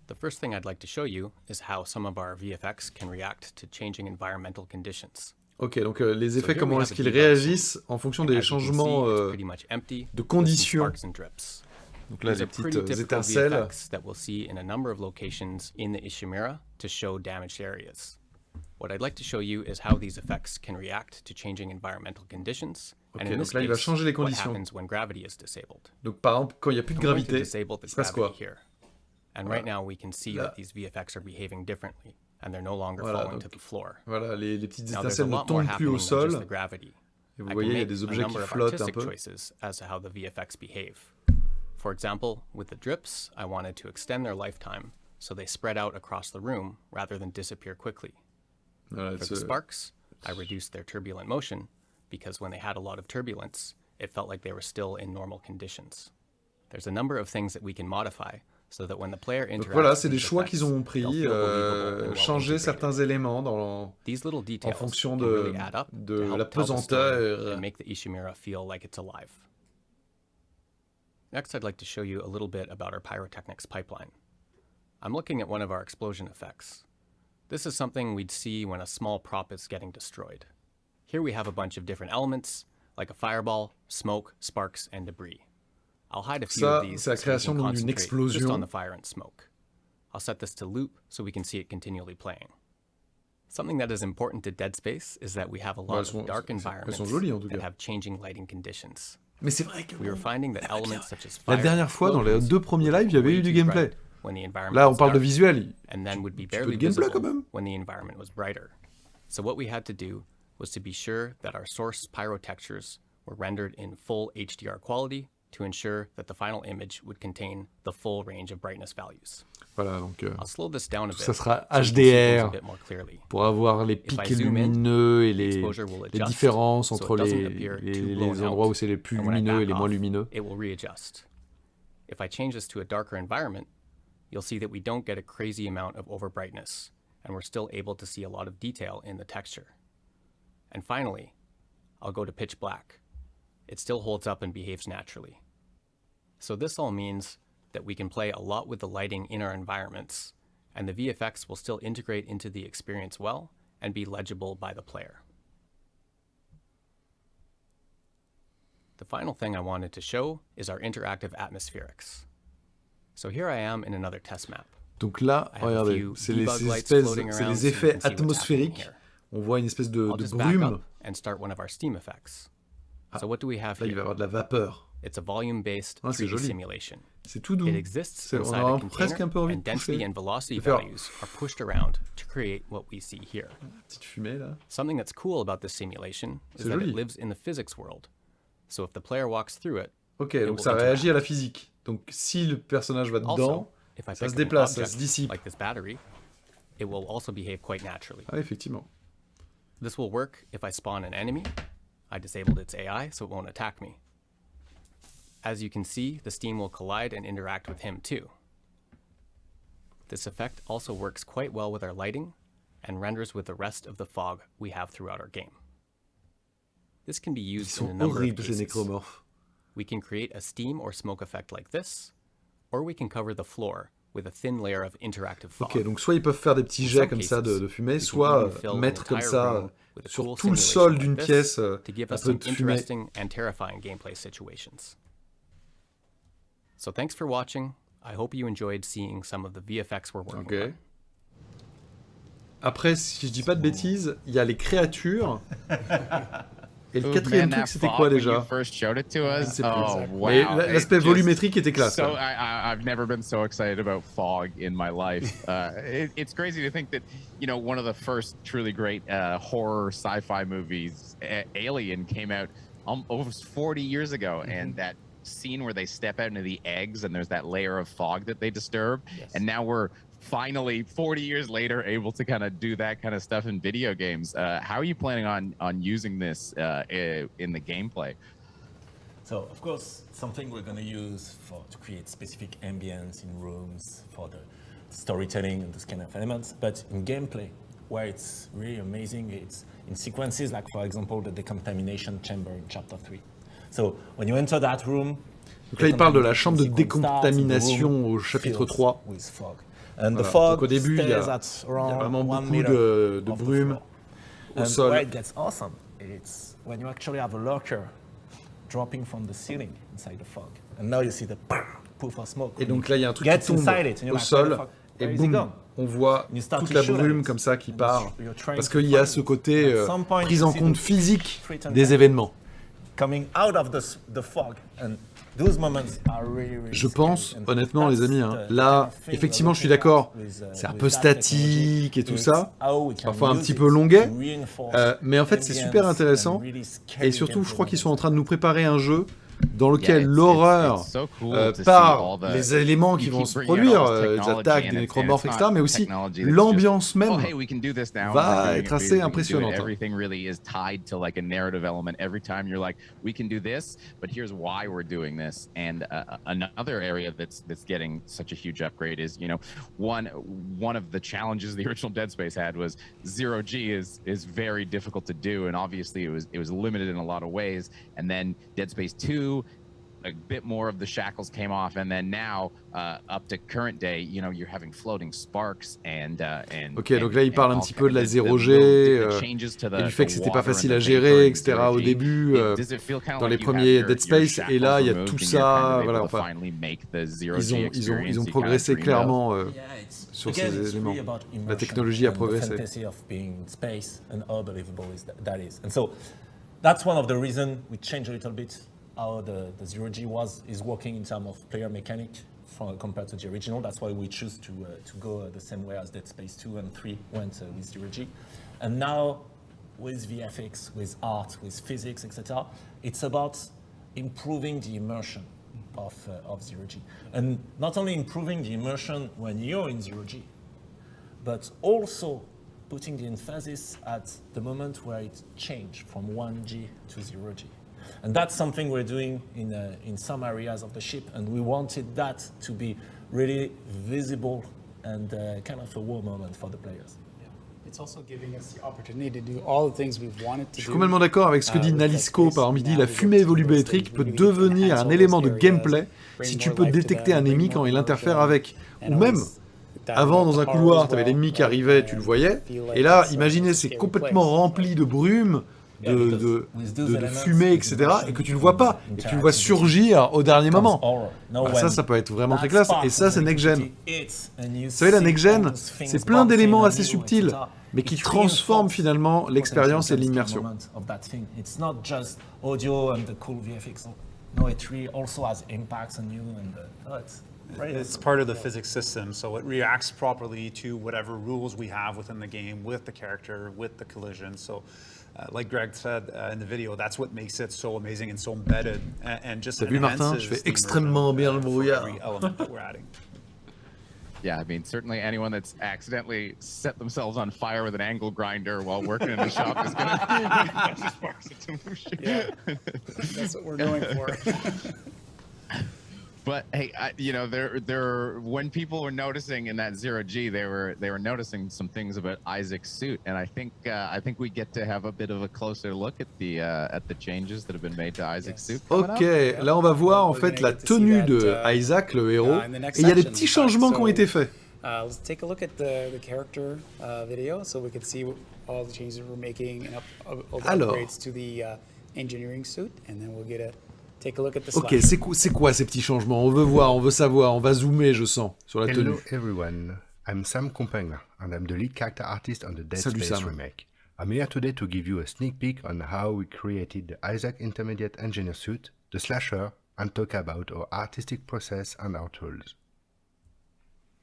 The first thing I'd like to show you is how some of our VFX can react to changing environmental conditions. Ok, donc les So effets, here comment we est-ce have a qu'ils debug réagissent en fonction And des as you can see, changements it's pretty much empty, de with some conditions. sparks and drips. Donc là, These les are pretty petites typical étincelles. VFX that we'll see in a number of locations in the Ishimura to show damaged areas. What I'd like to show you is how these effects can react to changing environmental conditions, Ok, and in donc this là, il va case, changer les what conditions. happens when gravity is disabled. Donc par exemple, quand il n'y a plus de I'm going to gravité, disable the il se passe quoi? gravity here. And right now we can see Là. that these VFX are behaving differently, and they're no longer Voilà, falling donc, to the floor. Voilà, les petites Now there's a étincelles ne lot more tombent plus au happening than just sol. the gravity. Et vous I voyez, can il y a make des a objets qui number of flottent un artistic peu. choices as to how the VFX behave. For example, with the drips, I wanted to extend their lifetime, so they spread out across the room rather than disappear quickly. Voilà, For the sparks, I reduced their turbulent motion, because when they had a lot of turbulence, it felt like they were still in normal conditions. There's a number of things that we can modify, so that when the player Donc interacts voilà, c'est with des these choix effects, qu'ils ont pris, they'll feel believable and well changer integrated. certains éléments These little en details fonction can really add up de to help la tell the story pesanteur. and make the Ishimura feel like it's alive. Next, I'd like to show you a little bit about our Pyrotechnics Pipeline. I'm looking at one of our explosion effects. This is something we'd see when a small prop is getting destroyed. Here we have a bunch of different elements, like a fireball, smoke, sparks, and debris. I'll hide a few Ça, of these c'est la so we création can d'une concentrate just explosion. on the fire and smoke. I'll set this to loop so we can see it continually playing. Something that is important to Dead Space is that we have a lot elles sont- of dark elles sont environments jolies, en tout that cas. have changing lighting conditions. Mais c'est vrai que We were finding that elements such as la fire, dernière fois, dans les explosions, 2 premiers lives, il y avait eu way du too gameplay. bright when the environment Là, on was parle de dark, visuel. and then would be Tu peux barely de gameplay visible quand même. when the environment was brighter. So what we had to do was to be sure that our source pyrotextures were rendered in full HDR quality to ensure that the final image would contain the full range of brightness values. Voilà, donc I'll slow this down a bit ça sera so you can see things a HDR bit more clearly. pour avoir les If I pics zoom in, lumineux et the les exposure will les adjust, différences so entre it doesn't les, appear les, too les blown endroits out, où c'est les plus and when I lumineux et back les moins off, lumineux. it will readjust. If I change this to a darker environment, you'll see that we don't get a crazy amount of overbrightness, and we're still able to see a lot of detail in the texture. And finally, I'll go to pitch black. It still holds up and behaves naturally. So this all means that we can play a lot with the lighting in our environments, and the VFX will still integrate into the experience well and be legible by the player. The final thing I wanted to show is our interactive atmospherics. So here I am in another test map. Donc là, I have a regardez, few c'est les debug lights espèces, floating c'est around les so you effets can see what's happening atmosphériques. here. On voit une espèce I'll de just back brume. up and start one of our steam effects. So what do we have Là, il va y here? avoir de la vapeur. It's a volume-based Ah, c'est 3D joli. simulation. C'est tout doux. It exists C'est- on inside a a presque un peu container, envie and de density toucher. and velocity De faire values are pushed around to create what we see here. petite fumée là. Something that's cool about this simulation is C'est that joli. it lives in the physics world. So if the player walks through it, Ok, it donc will ça interact. réagit à la physique. Donc si le personnage va dedans, Also, if I ça pick se up an déplace, ça object se dissipe. like this battery, it will also behave quite naturally. Ah, effectivement. This will work if I spawn an enemy. I disabled its AI, so it won't attack me. As you can see, the steam will collide and interact with him too. This effect also works quite well with our lighting and renders with the rest of the fog we have throughout our game. This can be Ils used in a sont number of horribles ces cases. nécromorphes. We can create a steam or smoke effect like this, or we can cover the floor with a thin layer of interactive fog. Ok, donc soit ils peuvent faire des petits In jets some comme ça cases, de fumée, we can soit even fill an mettre comme entire ça room with a sur cool tout le simulation sol like d'une this pièce to give un us peu some de fumée. interesting and terrifying gameplay situations. So thanks for watching. I hope you enjoyed seeing some of the VFX we're working Ok. on. Après, si je dis pas de bêtises, il y a les créatures. Et le Ooh, quatrième man, truc, that c'était fog quoi when you déjà? first showed it to Je ne us. sais plus. Oh, wow. Mais l'aspect It just- volumétrique était classe. So là. I've never been so excited about fog in my life. It's crazy to think that, you know, one of the first truly great horror sci-fi movies, Alien, came out almost 40 years ago, and that scene where they step out into the eggs and there's that layer of fog that they disturb, and now we're finally 40 years later able to kind of do that kind of stuff in video games. How are you planning on using this in the gameplay? So, of course, something we're going to use to create specific ambience in rooms for the storytelling and those kind of elements. But in gameplay, where it's really amazing, it's in sequences like, for example, the decontamination chamber in Chapter 3. So, when you enter that room, Donc là, il parle de la chambre de sequence starts, décontamination the room au chapitre fills 3. with fog. And the Voilà. fog Donc au début, il y stays a at around vraiment 1 beaucoup meter de off the brume floor. au And sol. where it gets awesome, it's when you actually have a lurker dropping from the ceiling inside the fog. And now you see the poof of smoke. Et donc là, il y a un truc Gets qui tombe inside it, and you're au like, sol, where the fuck- et where is he boum, gone? on voit You start toute to la shoot at brume it, comme ça qui and part. you're trying Parce to qu'il y a find ce it. côté At some point, prise you en see compte the physique threatened des target événements. coming out of the fog. And those moments are really, really Je scary. pense, And honnêtement, les that's amis, the là, kind of thing effectivement, we're je suis looking d'accord, at with, c'est un with peu that statique technology. et tout It's ça, how we can parfois un use petit it peu longuet, to reinforce mais en fait, c'est super ambience intéressant. and really scary Et surtout, je crois qu'ils sont gameplay en train de nous préparer un jeu dans lequel Yeah, l'horreur it's so cool to see par all the- les éléments qui you vont keep se bringing out produire, all this les technology attaques, and des it's nécromorphes, not etc., mais aussi technology that's l'ambiance just, même oh, hey, we can do this now, va we're doing être it, assez we can do it. impressionnante. Everything really is tied to like a narrative element. Every time you're like, we can do this, but here's why we're doing this. And another area that's getting such a huge upgrade is, you know, one of the challenges the original Dead Space had was 0G is very difficult to do, and obviously it was limited in a lot of ways. And then Dead Space 2, a bit more of the shackles came off, and then now up to current day, you know, you're having floating sparks and Ok, donc là, il parle un petit peu de la the 0G et du fait que c'était pas facile à gérer, etc. au début, dans les premiers Dead Space, et là, il y a tout ça, voilà, enfin, ils ont progressé clairement sur Again, ces it's éléments. really about La immersion technologie a and the progressé. fantasy of being in space and how believable that is. And so that's one of the reasons we changed a little bit how the zero-G is working in terms of player mechanic compared to the original. That's why we choose to go the same way as Dead Space 2 and 3 went with zero-G. And now, with VFX, with art, with physics, etc., it's about improving the immersion of zero-G. And not only improving the immersion when you're in zero-G, but also putting the emphasis at the moment where it changed from 1G to 0G. And that's something we're doing in some areas of the ship, and we wanted that to be really visible and kind of a wow moment for the players. It's also giving us the opportunity to do all the things we've wanted to do. Je suis complètement d'accord avec ce que dit Nalisco. Par exemple, il dit la fumée volumétrique peut devenir un élément de gameplay si tu peux détecter un ennemi quand il interfère avec. Ou même, avant, dans un couloir, tu avais l'ennemi qui arrivait, tu le voyais. Et là, imaginez, c'est complètement rempli de brume, de fumée, etc. Et que tu ne le vois pas. Et tu le vois surgir au dernier moment. Alors ça peut être vraiment très classe. Et ça, c'est next-gen. Vous savez, la next-gen, c'est plein d'éléments assez subtils, mais qui transforment finalement l'expérience et l'immersion. It's not just audio and the cool VFX. No, it really also has impacts on you and It's part of the physics system, so it reacts properly to whatever rules we have within the game, with the character, with the collision. So, like Greg said in the video, that's what makes it so amazing and so embedded, and just T'as vu, Martin, je fais extrêmement bien le brouillard. Yeah, I mean, certainly anyone that's accidentally set themselves on fire with an angle grinder while working in the shop is going to just sparks it to move shit. Yeah, that's what we're going for. But hey, you know, there when people were noticing in that zero-G, they were noticing some things about Isaac's suit, and I think we get to have a bit of a closer look at the changes that have been made to Isaac's suit. Ok, là on va voir en fait la tenue de Isaac, le héros, et il y a des petits changements qui ont été faits. Let's take a look at the character video, so we can see all the changes we're making and all the upgrades to the engineering suit, and then we'll get a take a look at the slide. Ok, c'est quoi ces petits changements? On veut voir, on veut savoir, on va zoomer, je sens, sur la tenue. Hello everyone, I'm Sam Compagna, and I'm the lead character artist on the Dead Space Remake. I'm here today to give you a sneak peek on how we created the Isaac Intermediate Engineer suit, the slasher, and talk about our artistic process and our tools.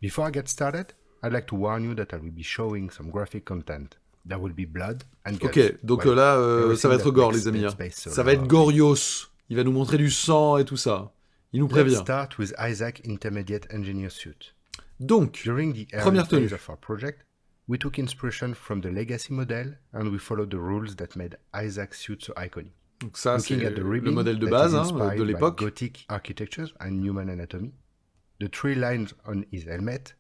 Before I get started, I'd like to warn you that I will be showing some graphic content. There will be blood and guts. Ok, donc là, ça va être gore, les amis. Ça va être gorios. Il va nous montrer du sang et tout ça. Il nous prévient. Let's start with Isaac Intermediate Engineer suit. Donc, during the early phase of our project, we took inspiration from the legacy model and we followed the rules that made Isaac's suit so iconic. Donc ça, c'est le modèle de base de l'époque. Gothic architectures and human anatomy, the three lines on his helmet,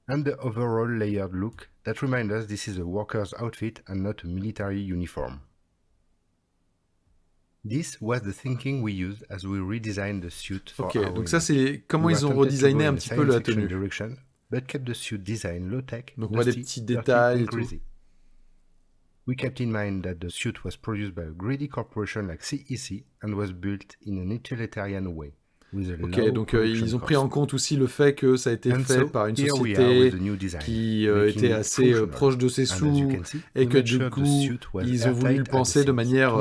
and the overall layered look that reminds us this is a worker's outfit and not a military uniform. This was the thinking we used as we redesigned the suit for our donc ça c'est comment ils ont redesigné un petit peu la tenue. But kept the suit design low-tech, donc on voit des petits détails et tout. We kept in mind that the suit was produced by a greedy corporation like CEC and was built in an utilitarian way. Ok, donc ils ont pris en compte aussi le fait que ça a été fait par une société qui était assez proche de ses sous et que du coup ils ont voulu le penser de manière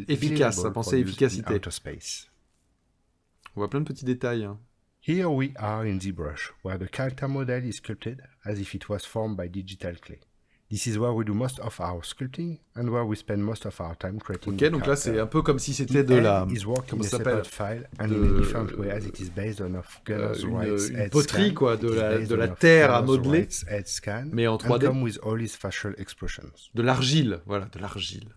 efficace, à penser efficacité. On voit plein de petits détails. Hein. Here we are in ZBrush, where the character model is sculpted as if it was formed by digital clay. This is where we do most of our sculpting and where we spend most of our time creating. Ok, donc là c'est un peu comme si c'était de la, comment ça s'appelle, une poterie quoi, de la terre à modeler, mais en 3D. De l'argile, voilà, de l'argile.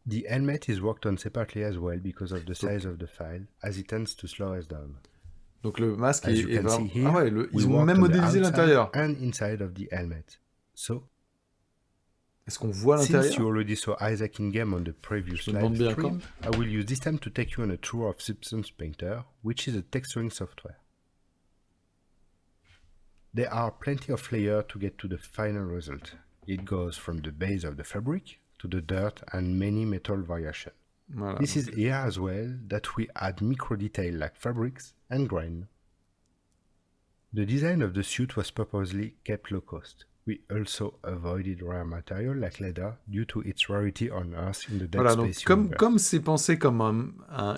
The helmet is worked on separately as well because of the size of the file, as it tends to slow us down. Donc le masque est vraiment... Ah ouais, ils ont même modélisé l'intérieur. And inside of the helmet. So, est-ce qu'on voit l'intérieur? Since you already saw Isaac in game on the previous live stream, I will use this time to take you on a tour of Substance Painter, which is a texturing software. There are plenty of layers to get to the final result. It goes from the base of the fabric to the dirt and many metal variations. Voilà. This is here as well that we add micro detail like fabrics and grain. The design of the suit was purposely kept low cost. We also avoided rare material like leather due to its rarity on Earth in the Dead Voilà, donc Space comme c'est pensé comme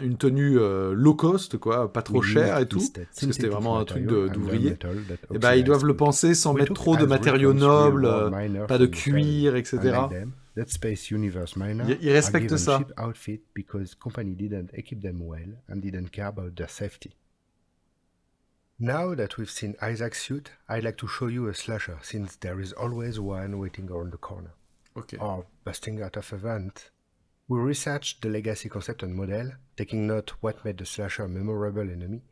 une tenue low cost, quoi, pas trop chère et tout, parce que c'était vraiment un truc d'ouvrier, et ben ils doivent le penser sans mettre trop de matériaux nobles, pas de cuir, etc. Dead Space Universe miners Ils respectent ça. cheap outfit because company didn't equip them well and didn't care about their safety. Now that we've seen Isaac's suit, I'd like to show you a slasher, since there is always one waiting around the corner. Okay. Or busting out of a vent. We researched the legacy concept and model, taking note what made the slasher a memorable enemy,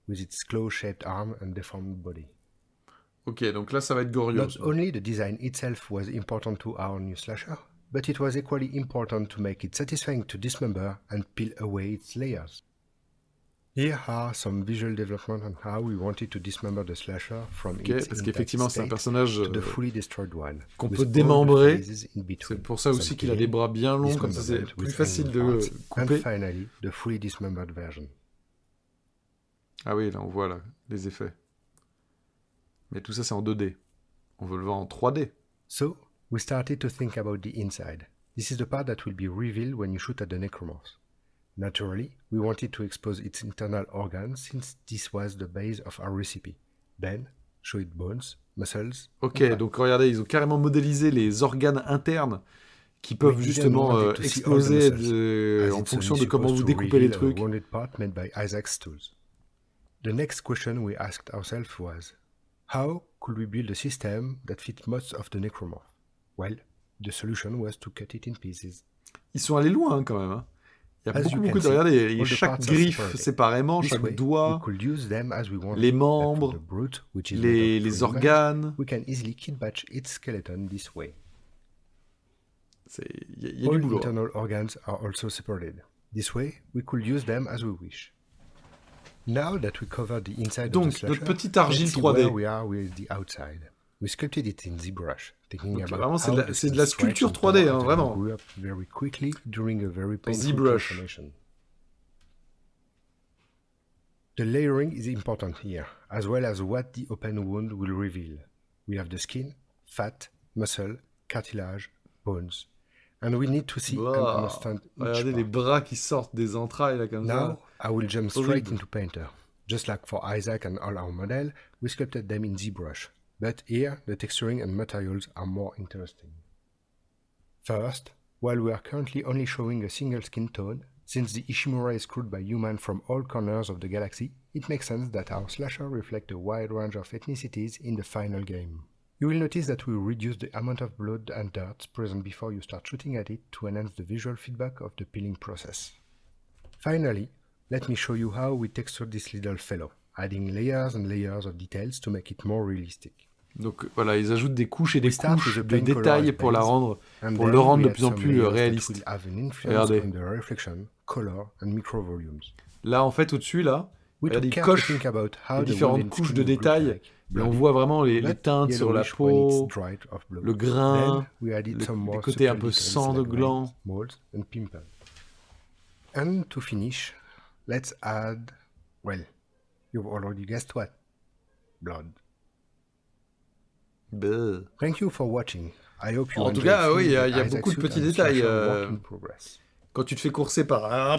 with its claw-shaped arm and deformed body. Ok, donc là ça va être glorieux. Not only the design itself was important to our new slasher, but it was equally important to make it satisfying to dismember and peel away its layers. Here are some visual development on how we wanted to dismember the slasher from its parce qu'effectivement c'est un personnage to the fully destroyed one, qu'on with peut all the démembrer. phases in between. C'est pour ça aussi qu'il a des bras bien longs, comme ça c'est Dismembered plus with facile de hanging parts, couper. And finally, the fully dismembered version. Ah oui, là on voit là, les effets. Mais tout ça c'est en 2D. On veut le voir en 3D. So, we started to think about the inside. This is the part that will be revealed when you shoot at the necromorphs. Naturally, we wanted to expose its internal organs since this was the base of our recipe. Then, show it bones, muscles... Ok, donc regardez, ils ont carrément modélisé les organes internes qui peuvent justement exploser en fonction de comment vous découpez les trucs. Part made by Isaac's tools. The next question we asked ourselves was, how could we build a system that fit most of the necromorph? Well, the solution was to cut it in pieces. Ils sont allés loin quand même. Hein. Il y a beaucoup de... Regardez, chaque griffe séparément, chaque doigt, les membres, les organes. We can easily kit batch its skeleton this way. Il y a du boulot. Internal organs are also separated. This way, we could use them as we wish. Now that we covered the inside donc, of the slasher, notre petite argile 3D. Where we are with the outside. We sculpted it in ZBrush, thinking about vraiment, c'est de la sculpture 3D, hein, vraiment. Grew up very quickly during a very painful ZBrush. transformation. The layering is important here, as well as what the open wound will reveal. We have the skin, fat, muscle, cartilage, bones. And we need to see and understand each Regardez les bras qui sortent des entrailles là comme ça. Now, I will jump straight into Painter. Just like for Isaac and all our model, we sculpted them in ZBrush. But here, the texturing and materials are more interesting. First, while we are currently only showing a single skin tone, since the Ishimura is crewed by humans from all corners of the galaxy, it makes sense that our slasher reflects a wide range of ethnicities in the final game. You will notice that we reduce the amount of blood and dirt present before you start shooting at it to enhance the visual feedback of the peeling process. Finally, let me show you how we textured this little fellow, adding layers and layers of details to make it more realistic. Donc voilà, ils ajoutent des couches et des couches de détails pour le rendre de plus en plus réaliste. Regardez. Là, en fait, au-dessus, là, regardez, ils cochent les différentes couches de détails. Et on voit vraiment les teintes sur la peau, le grain, les côtés un peu sanglants. And to finish, let's add, well, you've already guessed what? Blood. Thank you for watching. I hope you en tout cas, oui, il y a beaucoup de petits détails. Quand tu te fais courser par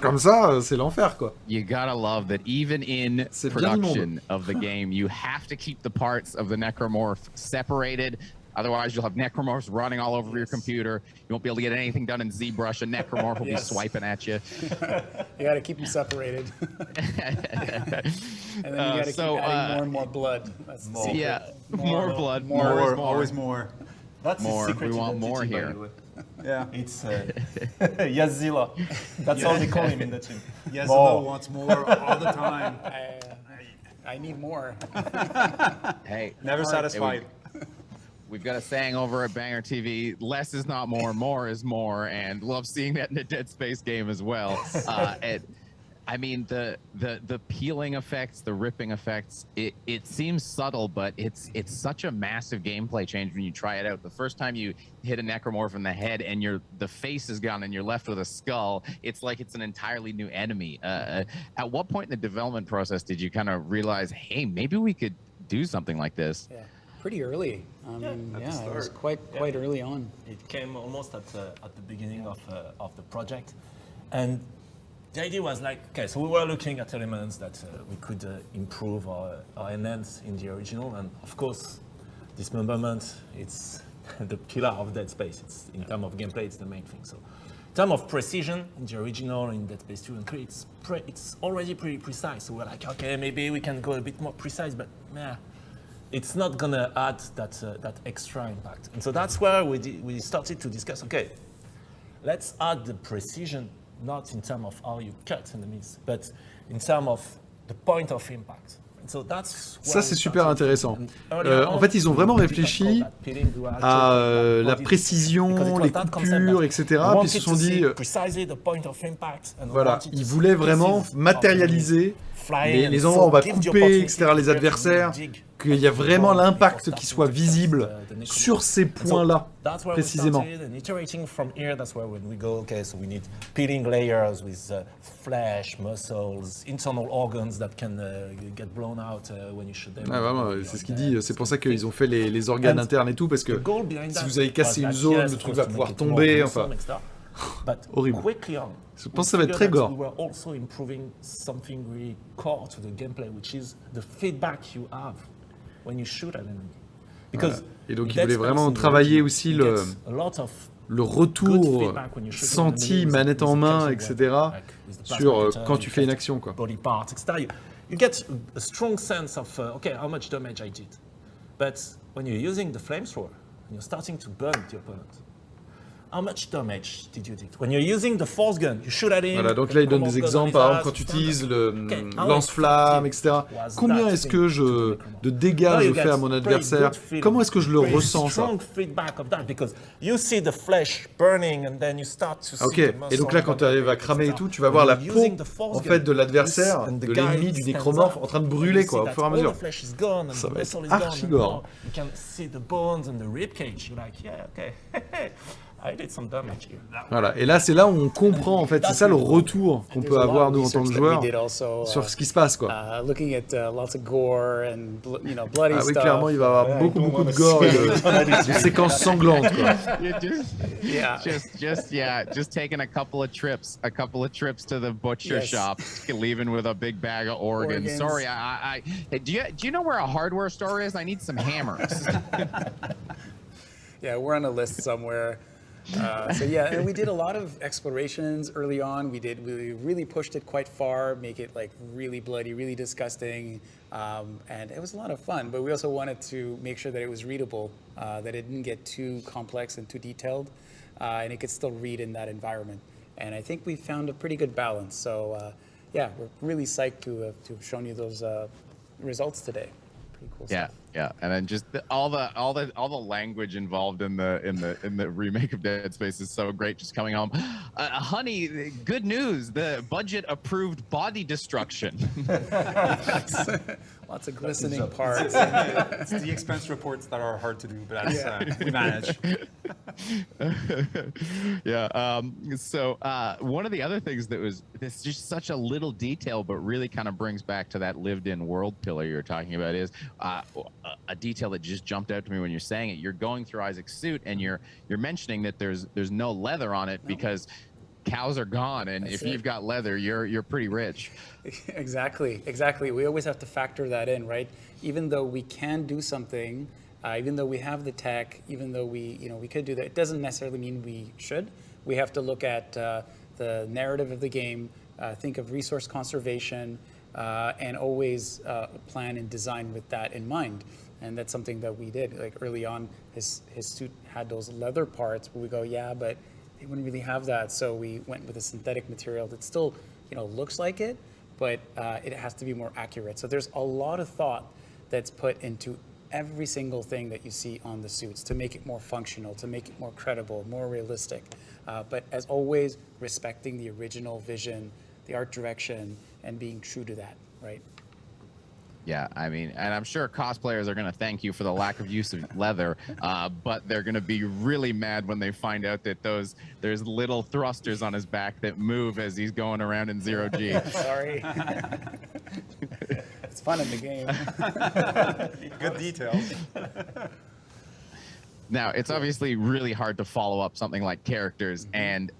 comme ça, c'est l'enfer, quoi. You gotta love that even in production of the game, you have to keep the parts of the necromorph separated. Otherwise, you'll have necromorphs running all over your computer. You won't be able to get anything done in ZBrush. A necromorph will be swiping at you. You got to keep them separated. And then you got to keep adding more and more blood. That's the secret. Yeah, more blood, more, always more. That's more. The secret we want identity, more here. by the way. Yeah. It's Yazilla. That's how they call him in the team. Yazilla wants more all the time. I need more. Hey, never satisfied. We've got a saying over at Banger TV, less is not more is more, and love seeing that in a Dead Space game as well. I mean, the peeling effects, the ripping effects, it seems subtle, but it's such a massive gameplay change when you try it out. The first time you hit a necromorph in the head and the face is gone and you're left with a skull, it's like it's an entirely new enemy. At what point in the development process did you kind of realize, hey, maybe we could do something like this? Yeah. pretty early. I mean, yeah, it was quite early on. It came almost at the beginning of the project, and the idea was like, okay, so we were looking at elements that we could improve or enhance in the original, and of course, dismemberment, it's the pillar of Dead Space. It's in terms of gameplay, it's the main thing. So, in terms of precision in the original, in Dead Space 2 and 3, it's already pretty precise. So we're like, okay, maybe we can go a bit more precise, but yeah, it's not gonna add that extra impact. And so that's where we started to discuss, okay, let's add the precision, not in terms of how you cut enemies, but in terms of the point of impact. Ça, c'est super intéressant. En fait, ils ont vraiment réfléchi à la précision, les coupures, etc. Puis ils se sont dit, voilà, ils voulaient vraiment matérialiser les endroits où on va couper, etc., les adversaires, qu'il y a vraiment l'impact qui soit visible sur ces points-là, précisément. Ah, vraiment, c'est ce qu'il dit. C'est pour ça qu'ils ont fait les organes internes et tout, parce que si vous avez cassé une zone, le truc va pouvoir tomber, enfin... horrible. Je pense que ça va être très gore. Voilà. Et donc, ils voulaient vraiment travailler aussi le retour senti, manette en main, etc., sur quand tu fais une action, quoi. You get a strong sense of, okay, how much damage I did. But when you're using the flamethrower, and you're starting to burn the opponent, how much damage did you do? When you're using the force gun, you shoot at him. Voilà, donc là, il donne des exemples, par exemple, quand tu utilises le lance-flamme, etc. Combien est-ce que de dégâts je fais à mon adversaire? Comment est-ce que je le ressens, ça? Ok, et donc là, quand tu arrives à cramer et tout, tu vas voir la peau, en fait, de l'adversaire, de l'ennemi, du nécromorphe, en train de brûler, quoi, au fur et à mesure. Ça va être archi-gore. Voilà, et là c'est là où on comprend en fait, c'est ça le retour qu'on peut avoir nous en tant que joueurs sur ce qui se passe, quoi. Ah oui, clairement il va y avoir beaucoup de gore et de séquences sanglantes, quoi. Just taking a couple of trips to the butcher shop, leaving with a big bag of organs. Sorry, do you know where a hardware store is? I need some hammers. Yeah, we're on a list somewhere. So yeah, and we did a lot of explorations early on. We really pushed it quite far, make it like really bloody, really disgusting, and it was a lot of fun. But we also wanted to make sure that it was readable, that it didn't get too complex and too detailed, and it could still read in that environment. And I think we found a pretty good balance. So yeah, we're really psyched to have shown you those results today. Pretty cool stuff. Yeah, and then just all the language involved in the remake of Dead Space is so great. Just coming home, honey, good news! The budget approved body destruction. Lots of glistening parts. It's the expense reports that are hard to do, but we manage. Yeah. So one of the other things that's just such a little detail, but really kind of brings back to that lived-in world pillar you're talking about is a detail that just jumped out to me when you're saying it. You're going through Isaac's suit and you're mentioning that there's no leather on it because cows are gone, and if you've got leather, you're pretty rich. Exactly. We always have to factor that in, right? Even though we can do something, even though we have the tech, even though we could do that, it doesn't necessarily mean we should. We have to look at the narrative of the game, think of resource conservation, and always plan and design with that in mind. And that's something that we did. Like early on, his suit had those leather parts, but we go, yeah, but they wouldn't really have that. So we went with a synthetic material that still, looks like it, but it has to be more accurate. So there's a lot of thought that's put into every single thing that you see on the suits to make it more functional, to make it more credible, more realistic. But as always, respecting the original vision, the art direction, and being true to that, right? Yeah, I mean, and I'm sure cosplayers are going to thank you for the lack of use of leather, but they're going to be really mad when they find out that there's little thrusters on his back that move as he's going around in 0G. Sorry. It's fun in the game. Good details. Now, it's obviously really hard to follow up something like characters, and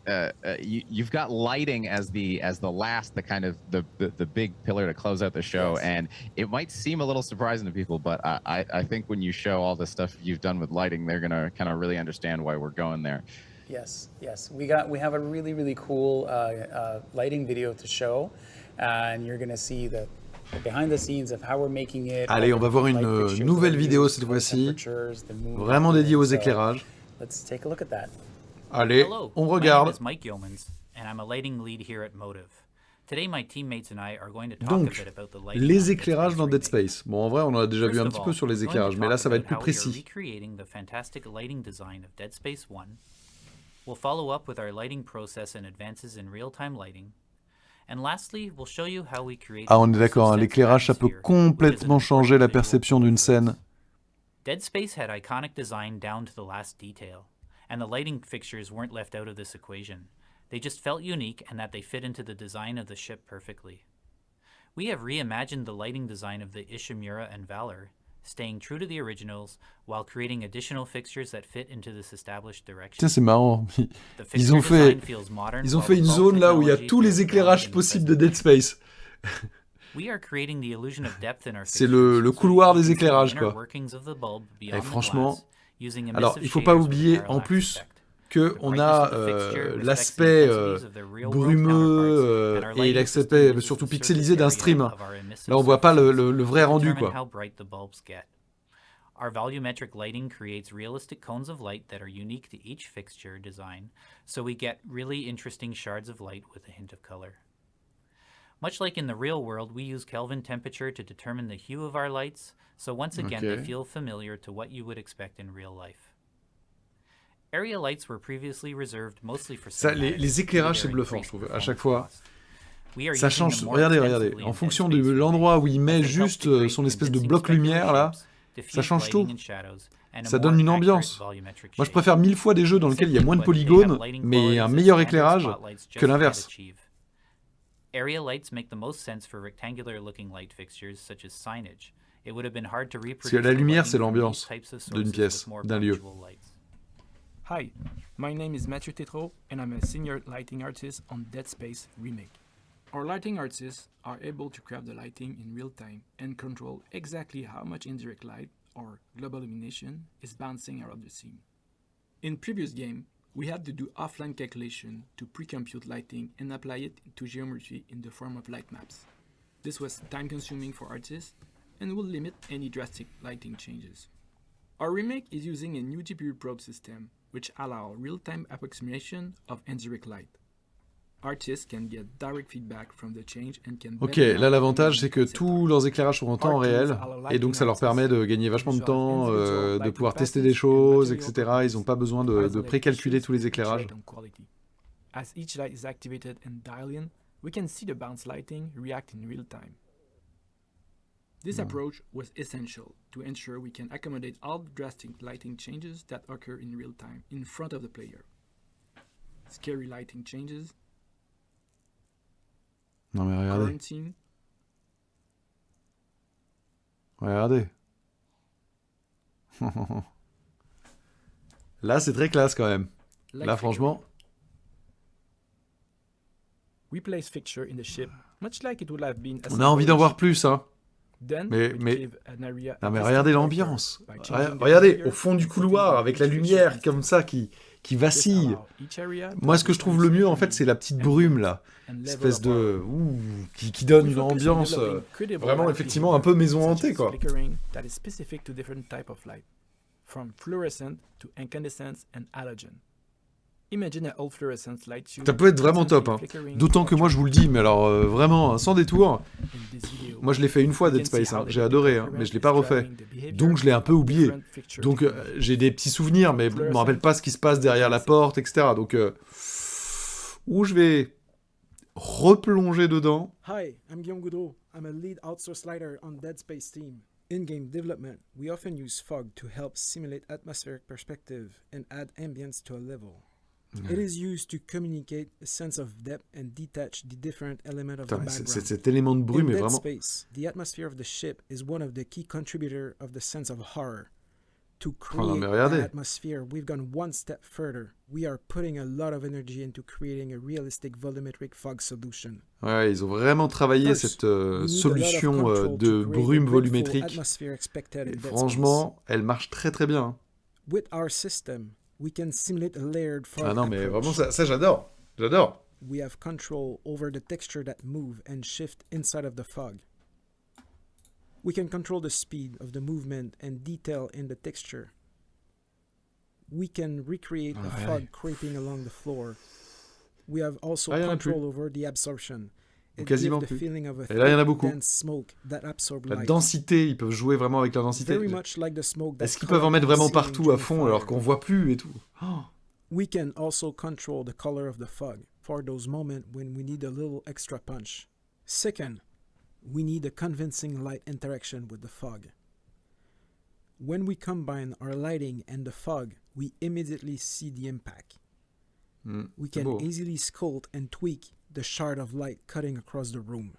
you've got lighting as the last, the kind of the big pillar to close out the show. Yes. And it might seem a little surprising to people, but I think when you show all the stuff you've done with lighting, they're gonna kind of really understand why we're going there. Yes, yes, we have a really cool lighting video to show, and you're gonna see the behind the scenes of how we're making it. Allez, on va voir une nouvelle vidéo cette fois-ci, vraiment dédiée aux éclairages. Let's take a look at that. Allez, Hello, on regarde. My name is Mike Yeomans, and I'm a lighting lead here at Motive. Today, my teammates and I are going to talk a bit about the lighting. Les éclairages dans Dead Space. Bon, en vrai, on en a déjà vu un petit peu sur les éclairages, mais là, ça va être plus précis. Recreating the fantastic lighting design of Dead Space 1. We'll follow up with our lighting process and advances in real-time lighting. And lastly, we'll show you how we create. Ah, on est d'accord, hein, l'éclairage, ça peut complètement changer la perception d'une scène. Dead Space had iconic design down to the last detail, and the lighting fixtures weren't left out of this equation. They just felt unique and that they fit into the design of the ship perfectly. We have reimagined the lighting design of the Ishimura and Valor, staying true to the originals while creating additional fixtures that fit into this established direction. Tiens, c'est marrant. Ils ont fait une zone là où il y a tous les éclairages possibles de Dead Space. C'est le couloir des éclairages, quoi. Et franchement, alors il faut pas oublier en plus qu'on a l'aspect brumeux et l'aspect surtout pixelisé d'un stream. Là, on voit pas le vrai rendu, quoi. Our volumetric lighting creates realistic cones of light that are unique to each fixture design, so we get really interesting shards of light with a hint of color. Much like in the real world, we use Kelvin temperature to determine the hue of our lights, so once again, they feel familiar to what you would expect in real life. Area lights were previously reserved mostly for les éclairages, c'est bluffant, je trouve, à chaque fois. Ça change, regardez, en fonction de l'endroit où il met juste son espèce de bloc lumière, là, ça change tout. Ça donne une ambiance. Moi, je préfère 1000 fois des jeux dans lesquels il y a moins de polygones, mais un meilleur éclairage, que l'inverse. Area lights make the most sense for rectangular-looking light fixtures such as signage. It would have been hard to reproduce. Parce que la lumière, c'est l'ambiance d'une pièce, d'un lieu. Hi, my name is Mathieu Tétrault, and I'm a senior lighting artist on Dead Space Remake. Our lighting artists are able to craft the lighting in real time and control exactly how much indirect light or global illumination is bouncing around the scene. In previous game, we had to do offline calculation to pre-compute lighting and apply it to geometry in the form of light maps. This was time-consuming for artists and will limit any drastic lighting changes. Our remake is using a new GPU probe system, which allows real-time approximation of indirect light. Ok, là l'avantage c'est que tous leurs éclairages sont en temps réel et donc ça leur permet de gagner vachement de temps, de pouvoir tester des choses, etc. Ils n'ont pas besoin de précalculer tous les éclairages. As each light is activated and dialed in, we can see the bounce lighting react in real time. This approach was essential to ensure we can accommodate all the drastic lighting changes that occur in real time in front of the player. Scary lighting changes. Non mais regardez. Regardez. Là c'est très classe quand même. Là franchement. On a envie d'en voir plus, hein. Non mais regardez l'ambiance. Regardez au fond du couloir avec la lumière comme ça qui vacille. Moi, ce que je trouve le mieux, en fait, c'est la petite brume, là. Espèce de... qui donne une ambiance vraiment, effectivement, un peu maison hantée, quoi. Ça peut être vraiment top, hein. D'autant que moi, je vous le dis, mais alors, vraiment, sans détour, moi, je l'ai fait une fois, Dead Space, hein. J'ai adoré, hein, mais je l'ai pas refait. Donc, je l'ai un peu oublié. Donc, j'ai des petits souvenirs, mais je me rappelle pas ce qui se passe derrière la porte, etc. Donc, où je vais replonger dedans. Hi, I'm Guillaume Goudreau. I'm a lead outsource lighter on Dead Space team. In game development, we often use fog to help simulate atmospheric perspective and add ambience to a level. It is used to communicate a sense of depth and detach the different elements of the background. Cet élément de brume est In Dead vraiment... Space, the atmosphere of the ship is one of the key contributors of the sense of horror. To create that atmosphere, we've gone one step further. We are putting a lot of energy into creating a realistic volumetric fog solution. Ouais, ils ont vraiment travaillé cette solution de brume volumétrique. Et franchement, elle marche très très bien. With our system, we can simulate a layered fog Ah non, mais approach. vraiment, ça j'adore. J'adore. We have control over the texture that move and shift inside of the fog. We can control the speed of the movement and detail in the texture. We can recreate a fog creeping along the floor. We have also control over the absorption. It gives the feeling of a thick, dense smoke that absorbs light. La densité, ils peuvent jouer vraiment avec la densité. Very much like the smoke that Est-ce qu'ils peuvent en mettre vraiment partout à fond alors qu'on voit plus et tout? We can also control the color of the fog for those moments when we need a little extra punch. Second, we need a convincing light interaction with the fog. When we combine our lighting and the fog, we immediately see the impact. We can easily sculpt and tweak the shard of light cutting across the room.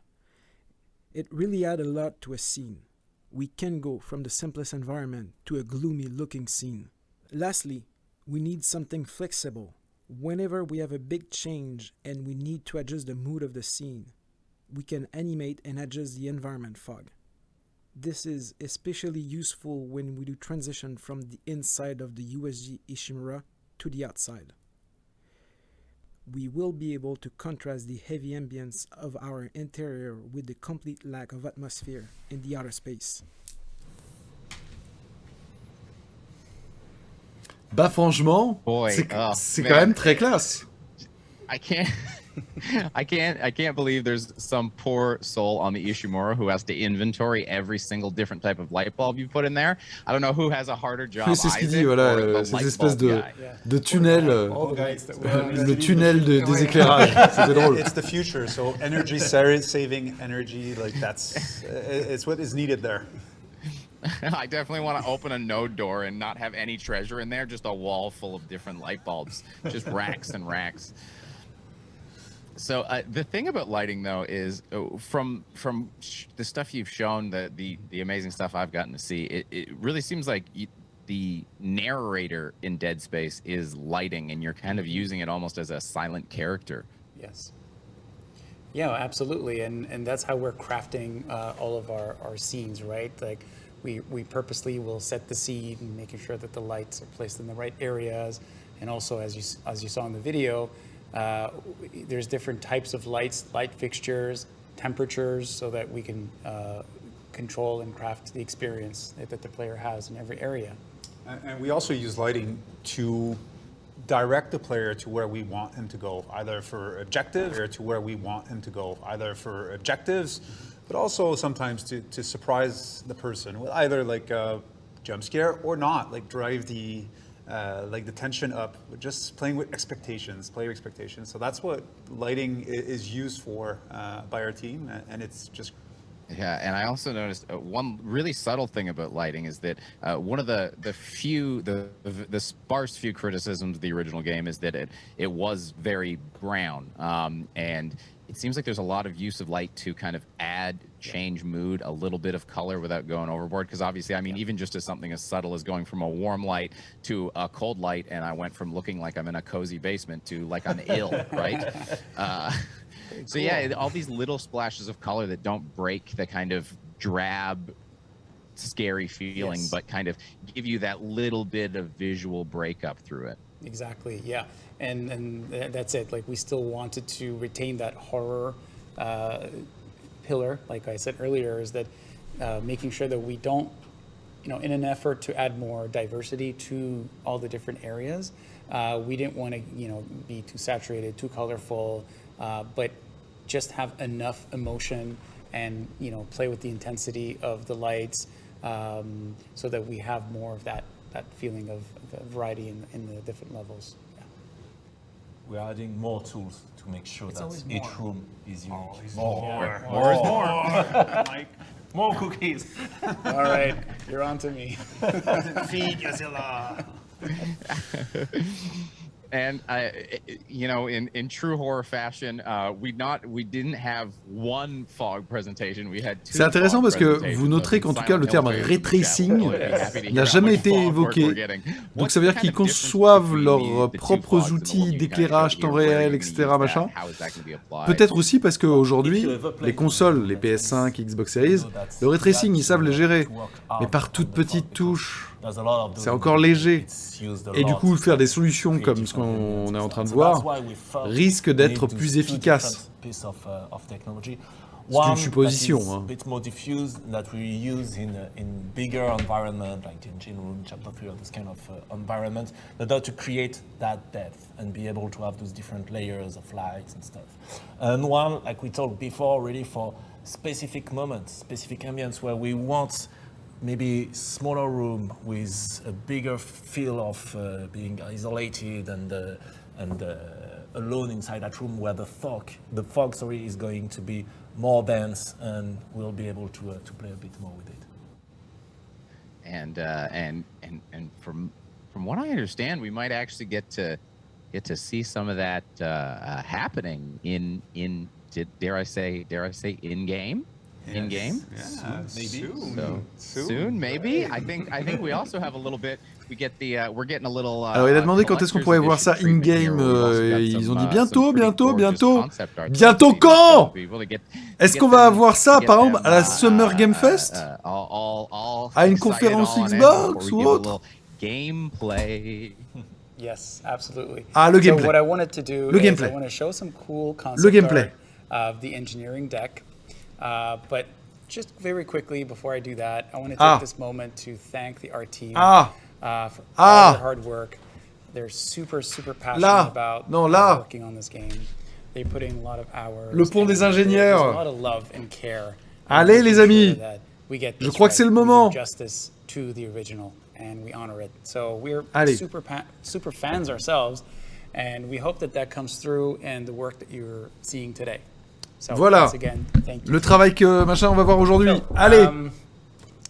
It really adds a lot to a scene. We can go from the simplest environment to a gloomy looking scene. Lastly, we need something flexible. Whenever we have a big change and we need to adjust the mood of the scene, we can animate and adjust the environment fog. This is especially useful when we do transition from the inside of the USG Ishimura to the outside. We will be able to contrast the heavy ambience of our interior with the complete lack of atmosphere in the outer space. Bah franchement, c'est quand même très classe. I can't believe there's some poor soul on the Ishimura who has to inventory every single different type of light bulb you put in there. I don't know who has a harder job. C'est ce qu'il dit, voilà, ces espèces de tunnels, le tunnel des éclairages. C'était drôle. It's the future, so energy saving energy, like it's what is needed there. I definitely want to open a node door and not have any treasure in there, just a wall full of different light bulbs, just racks and racks. So the thing about lighting, though, is from the stuff you've shown, the amazing stuff I've gotten to see, it really seems like the narrator in Dead Space is lighting, and you're kind of using it almost as a silent character. Yes. Yeah, absolutely, and that's how we're crafting all of our scenes, right? Like we purposely will set the scene, and making sure that the lights are placed in the right areas, and also as you saw in the video. There's different types of lights, light fixtures, temperatures, so that we can control and craft the experience that the player has in every area. And we also use lighting to direct the player to where we want him to go, either for objectives or to where we want him to go, either for objectives, but also sometimes to surprise the person with either like a jump scare or not, like drive the tension up, just playing with player expectations. So that's what lighting is used for by our team, and it's just. Yeah, and I also noticed one really subtle thing about lighting is that one of the sparse few criticisms of the original game is that it was very brown, and it seems like there's a lot of use of light to kind of change mood, a little bit of color without going overboard. Because obviously, I mean, even just as something as subtle as going from a warm light to a cold light, and I went from looking like I'm in a cozy basement to like I'm ill, right? So yeah, all these little splashes of color that don't break the kind of drab, scary feeling, but kind of give you that little bit of visual breakup through it. Exactly, yeah. And that's it. Like, we still wanted to retain that horror pillar, like I said earlier, is that making sure that we don't, in an effort to add more diversity to all the different areas, we didn't want to, be too saturated, too colorful, but just have enough emotion and, play with the intensity of the lights, so that we have more of that feeling of variety in the different levels. We're adding more tools to make sure that each room is unique. More is more. Mike. More cookies. All right, you're on to me. Feed Yazilla. And you know, in true horror fashion, we didn't have one fog presentation. We had two. C'est intéressant parce que vous noterez qu'en tout cas le terme ray tracing n'a jamais été évoqué. Donc ça veut dire qu'ils conçoivent leurs propres outils d'éclairage temps réel, etc. machin. Peut-être aussi parce qu'aujourd'hui, les consoles, les PS5, Xbox Series, le ray tracing, ils savent les gérer. Mais par toutes petites touches, c'est encore léger. Et du coup, faire des solutions comme ce qu'on est en train de voir risque d'être plus efficace. C'est une supposition. Hein. Bit more diffused that we use in bigger environment like the engine room, chapter 3, this kind of environment, in order to create that depth and be able to have those different layers of lights and stuff. And one, like we talked before, really for specific moments, specific ambience where we want maybe smaller room with a bigger feel of being isolated and alone inside that room, where the fog is going to be more dense, and we'll be able to play a bit more with it. And from what I understand, we might actually get to see some of that happening in dare I say in game. Yes. In game, yeah, maybe soon, maybe. I think we also have a little bit. We're getting a little. Alors il a demandé quand est-ce qu'on pourrait voir ça in game. Ils ont dit bientôt. Bientôt quand? Est-ce qu'on va avoir ça par exemple à la Summer Game Fest? À une conférence Xbox ou autre? Gameplay. Yes, absolutely. Ah, le gameplay. So what I wanted to do le is gameplay. I want to show some cool le concept gameplay. art of the engineering deck. But just very quickly before I do that, I want to take this moment to thank the art team for all their hard work. They're super passionate about working on this game. They put in a lot of hours. Le pont des ingénieurs. There's a lot of love and care. Allez les amis, je crois que c'est le moment. Justice to the original, and we honor it. So we're super fans ourselves, and we hope that comes through in the work that you're seeing today. So voilà, again, le travail que machin on va voir aujourd'hui. Allez.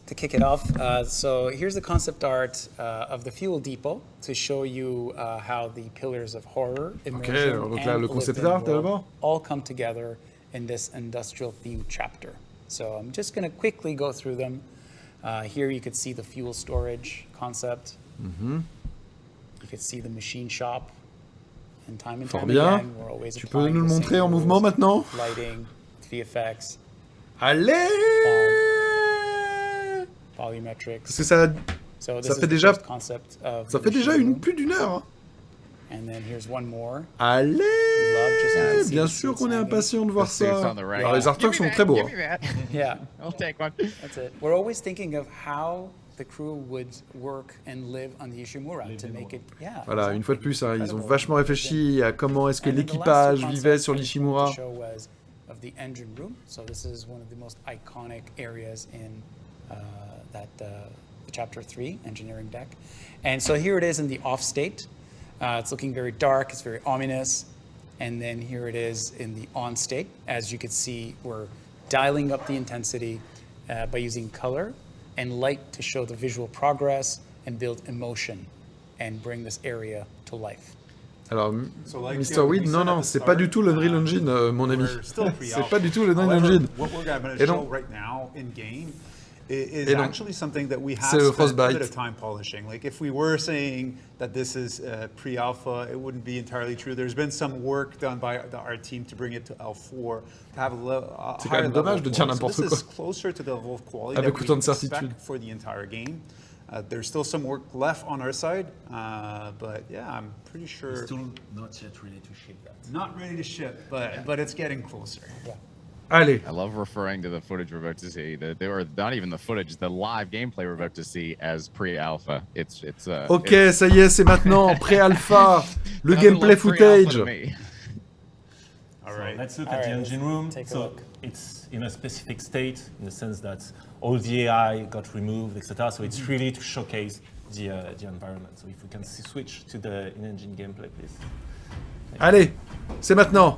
To kick it off, so here's the concept art of the fuel depot to show you how the pillars of horror, immersion, donc là, le concept art d'abord all come together in this industrial theme chapter. So I'm just going to quickly go through them. Here you could see the fuel storage concept. You could see the machine shop. Fort bien. Tu peux nous le montrer en mouvement maintenant? Lighting, VFX. Allez! Volumetrics. Parce que ça fait déjà plus d'une heure. Hein. And then here's one more. Allez! Bien sûr qu'on est impatient de voir ça. Alors les artworks sont très beaux. Hein. Yeah, I'll take one. That's it. We're always thinking of how the crew would work and live on the Ishimura to make it. Yeah. Voilà, une fois de plus, hein, ils ont vachement réfléchi à comment est-ce que l'équipage vivait sur l'Ishimura. Of the engine room. So this is one of the most iconic areas in chapter 3 engineering deck. And so here it is in the off state. It's looking very dark. It's very ominous. And then here it is in the on state. As you can see, we're dialing up the intensity by using color and light to show the visual progress and build emotion and bring this area to life. Alors, Mr. Weed, non, c'est pas du tout l'Unreal Engine, mon ami. C'est pas du tout l'Unreal Engine. Et non. Is actually something that we have spent a bit of time polishing. Like if we were saying that this is pre-alpha, it wouldn't be entirely true. There's been some work done by our team to bring it to L4 to have a higher level. So this is closer to the level of quality that we expect for the entire game. There's still some work left on our side, but yeah, I'm pretty sure. We're still not yet ready to ship that. Not ready to ship, but it's getting closer. Yeah. Allez. I love referring to the footage we're about to see. Or not even the footage, the live gameplay we're about to see as pre-alpha. It's ok, ça y est, c'est maintenant pré-alpha. Le gameplay footage. All right. So let's look at the engine room. So it's in a specific state in the sense that all the AI got removed, etc. So it's really to showcase the environment. So if we can switch to the in-engine gameplay, please. Allez, c'est maintenant.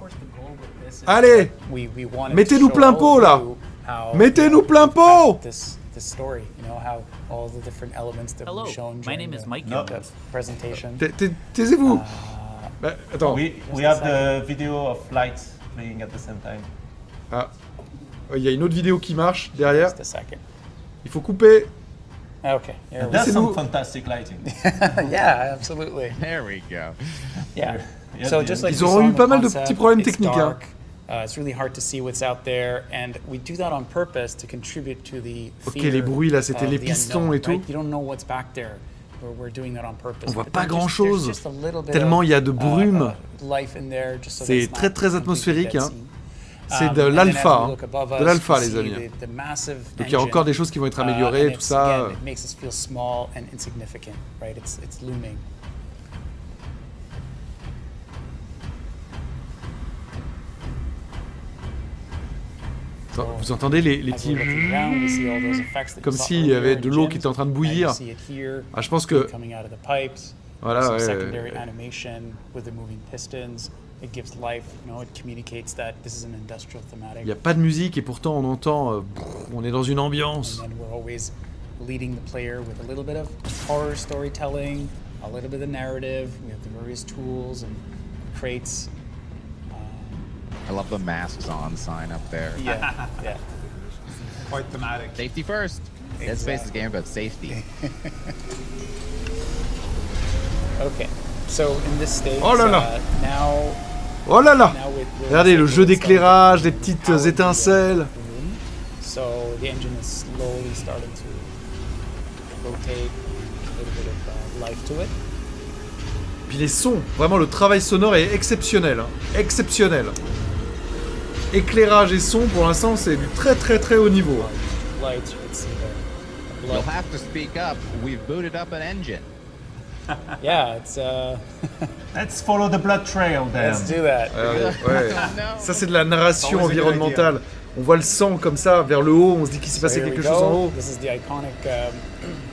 Allez, mettez-nous plein pot là. Mettez-nous plein pot. This story, you know, how all the different elements that we've shown my name is Mike. The presentation. Taisez-vous. Bah, attends. We have the video of light playing at the same time. Ah. Il y a une autre vidéo qui marche derrière. Just a second. Il faut couper. Okay. And that's some fantastic lighting. Yeah, absolutely. There we go. Yeah. So just like Ils auront eu pas mal de petits problèmes techniques. Dark, it's really hard to see what's out there, and we do that on purpose to contribute to the Ok, fear les bruits là, c'était of les the pistons unknown, et tout. right? You don't know what's back there. We're doing that on purpose. On voit But pas there's grand chose, just a little bit tellement il y a de of, brume. life in there, just so C'est that's très not très completely atmosphérique. dead Hein. scene. C'est de And then as l'alpha, we look above us, de l'alpha we les see amis. the massive Donc il y a encore des choses qui vont être engine, améliorées, and tout it's, ça. again, it makes us feel small and insignificant, right? It's looming. Vous entendez les petits... Comme s'il y avait de l'eau qui était en train de bouillir. Ah, je pense que... Voilà, ouais. Il n'y a pas de musique et pourtant on entend... on est dans une ambiance. Leading the player with a little bit of horror storytelling, a little bit of narrative. We have the various tools and crates. I love the masks on sign up there. Yeah, yeah. Quite thematic. Safety first. Dead Space is a game about safety. Okay, so in this stage, oh là là. Now. Oh là là. Regardez le jeu d'éclairage, des petites étincelles. So the engine is slowly starting to rotate, a little bit of life to it. Puis les sons, vraiment le travail sonore est exceptionnel, hein. Exceptionnel. Éclairage et son, pour l'instant, c'est du très très très haut niveau. Lights, you can see the You'll have to speak up. We've booted up an engine. Yeah, it's Let's follow the blood trail then. Let's do that. Ouais. Ça c'est de la narration environnementale. On voit le sang comme ça vers le haut, on se dit qu'il s'est passé quelque chose en haut. This is the iconic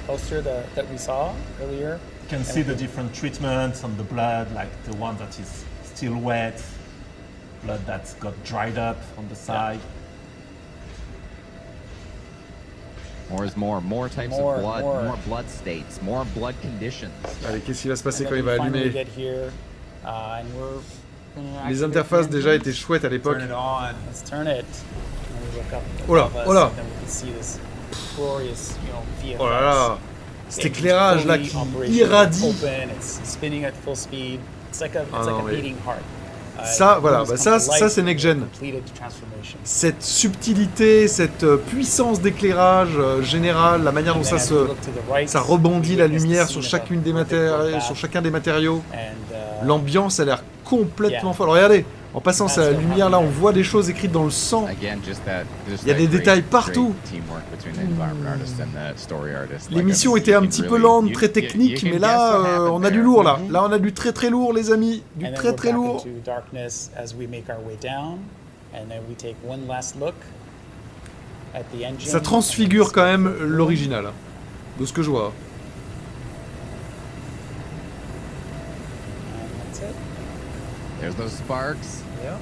poster that we saw earlier. You can see the different treatments on the blood, like the one that is still wet, blood that's got dried up on the side. More is more. More types of blood. More blood states. More blood conditions. Allez, qu'est-ce qui va se passer quand il va allumer? And Les interfaces déjà étaient chouettes à l'époque. Let's turn it. Oh là, oh là. Oh là là. Cet éclairage là qui irradie. Ça, voilà, bah ça c'est next-gen. Cette subtilité, cette puissance d'éclairage général, la manière dont ça rebondit la lumière sur chacun des matériaux. L'ambiance a l'air complètement folle. Regardez, en passant sa lumière là, on voit des choses écrites dans le sang. Il y a des détails partout. L'émission était un petit peu lente, très technique, mais là, on a du lourd là. Là, on a du très très lourd, les amis. Du très très lourd. Ça transfigure quand même l'original, de ce que je vois. There's those sparks. Yeah.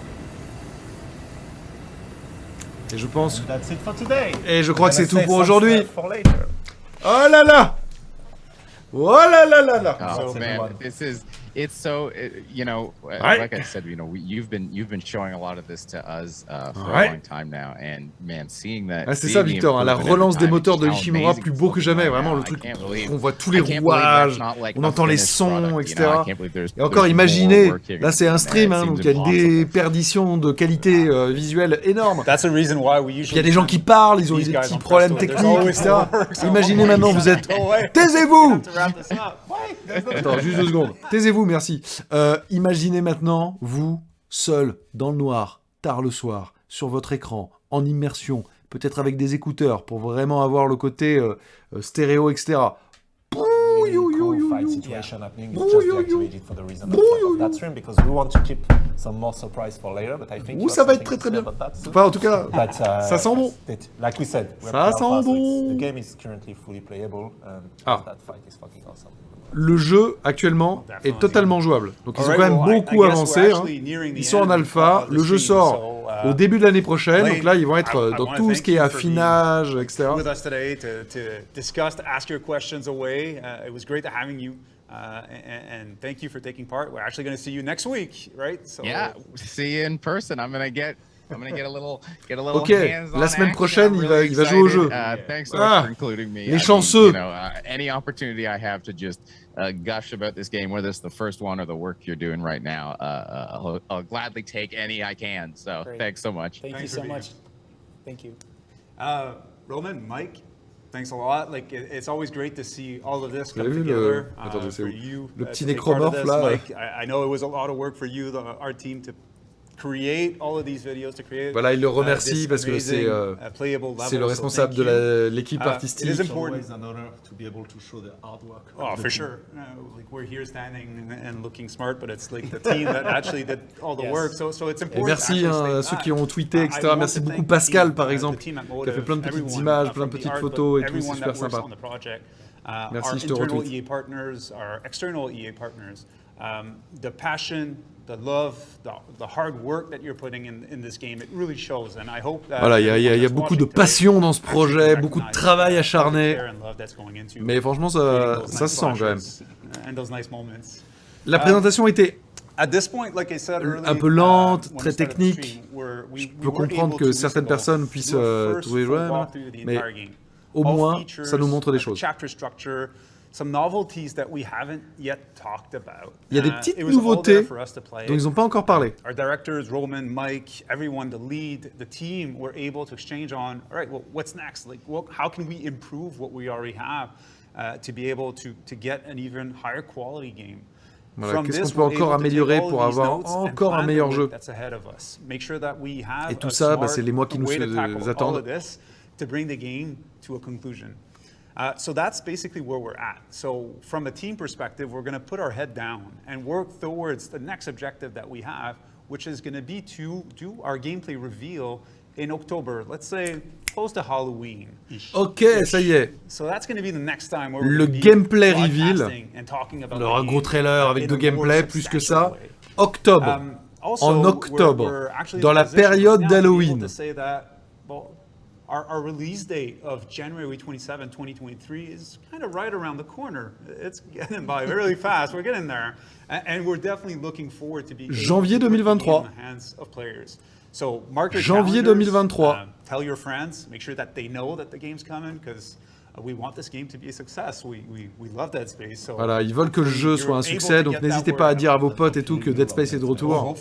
Et je pense. That's it for today. Et je crois que c'est tout pour aujourd'hui. Oh là là. Oh là là là là. Oh man, it's so you know, like I said, you know, you've been showing a lot of this to us for a long time now, and man, seeing that. Ah, c'est ça, Victor, hein, la relance des moteurs de Ishimura, plus beau que jamais, vraiment le truc. On voit tous les rouages, on entend les sons, etc. Et encore, imaginez, là c'est un stream, hein, donc il y a une déperdition de qualité visuelle énorme. Il y a des gens qui parlent, ils ont eu des petits problèmes techniques, etc. Imaginez maintenant, vous êtes. Taisez-vous! Attends, juste 2 secondes. Taisez-vous, merci. Imaginez maintenant, vous, seul, dans le noir, tard le soir, sur votre écran, en immersion, peut-être avec des écouteurs, pour vraiment avoir le côté stéréo, etc. Situation happening, it's just deactivated for the reason of that stream because we want to keep some more surprise for later, but I think ça va être très très bien. Enfin, en tout cas, ça sent bon. Like we said, ça sent bon. The game is currently fully playable, and that fight is fucking awesome. Le jeu actuellement est totalement jouable. Donc ils ont quand même beaucoup avancé. Hein. Ils sont en alpha. Le jeu sort au début de l'année prochaine. Donc là, ils vont être dans tout ce qui est affinage, etc. And thank you for taking part. We're actually going to see you next week, right? So, yeah, see you in person. I'm gonna get a little Ok, hands-on la semaine action. prochaine, I'm il really va jouer au jeu. Thanks so much for including me. Les chanceux. Any opportunity I have to just gush about this game, whether it's the first one or the work you're doing right now, I'll gladly take any I can. So thanks so much. Thank you so much. Thank you. Roman, Mike, thanks a lot. Like it's always great to see all of this Vous come avez vu together. Attendez, c'est For où you, le petit to take part of nécromorphe this. là. Mike, I know it was a lot of work for you, our team, to create all of these videos, to create. Voilà, il le remercie parce que c'est le responsable de l'équipe artistique. It is important. It's always an honor to be able to show the hard work. Oh, for sure. Like we're here standing and looking smart, but it's like the team that actually did all the work. So it's important. Et merci à ceux qui ont tweeté, etc. Merci beaucoup Pascal, par exemple, qui a fait plein de petites images, plein de petites photos et tout, c'est super sympa. Merci, je te retweet. Our internal EA partners, our external EA partners, the passion, the love, the hard work that you're putting in this game, it really shows. And I hope that voilà, il y a beaucoup de passion dans ce projet, beaucoup de travail acharné. Mais franchement, ça se sent quand même. La présentation était un peu lente, très technique. Je peux comprendre que certaines personnes puissent trouver jouable, mais au moins, ça nous montre des choses. Some novelties that we haven't yet talked about. Il y a des petites nouveautés dont ils n'ont pas encore parlé. Our directors, Roman, Mike, everyone, the lead, the team, were able to exchange on, all right, well, what's next? Like, how can we improve what we already have to be able to get an even higher quality game? Voilà, qu'est-ce qu'on peut encore améliorer pour avoir encore un meilleur jeu? Et tout ça, c'est les mois qui nous attendent. To bring the game to a conclusion. So that's basically where we're at. So from a team perspective, we're going to put our head down and work towards the next objective that we have, which is going to be to do our gameplay reveal in October, let's say close to Halloween. Ok, ça y est. So that's going to be the next time where le gameplay reveal, alors un gros trailer avec de gameplay, plus que ça, octobre. En octobre, dans la période d'Halloween. Our release date of January 27, 2023 is kind of right around the corner. It's getting by really fast. We're getting there. And we're definitely looking forward to be Janvier 2023. So mark your Janvier 2023. Tell your friends, make sure that they know that the game's coming, because we want this game to be a success. We love Dead Space. So voilà, ils veulent que le jeu soit un succès, donc n'hésitez pas à dire à vos potes et tout que Dead Space est de retour.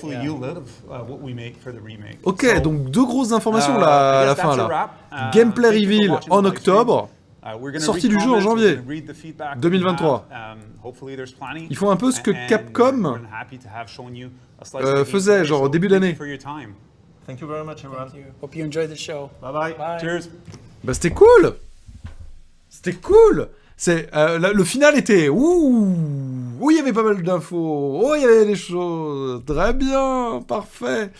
Ok, donc deux grosses informations là, à la fin là. Gameplay reveal en octobre, sortie du jeu en janvier 2023. Ils font un peu ce que Capcom faisait, genre au début d'année. Thank you very much, everyone. Hope you enjoyed the show. Bye bye. Cheers. Bah c'était cool. C'était cool. Le final était il y avait pas mal d'infos. Il y avait des choses. Très bien, parfait.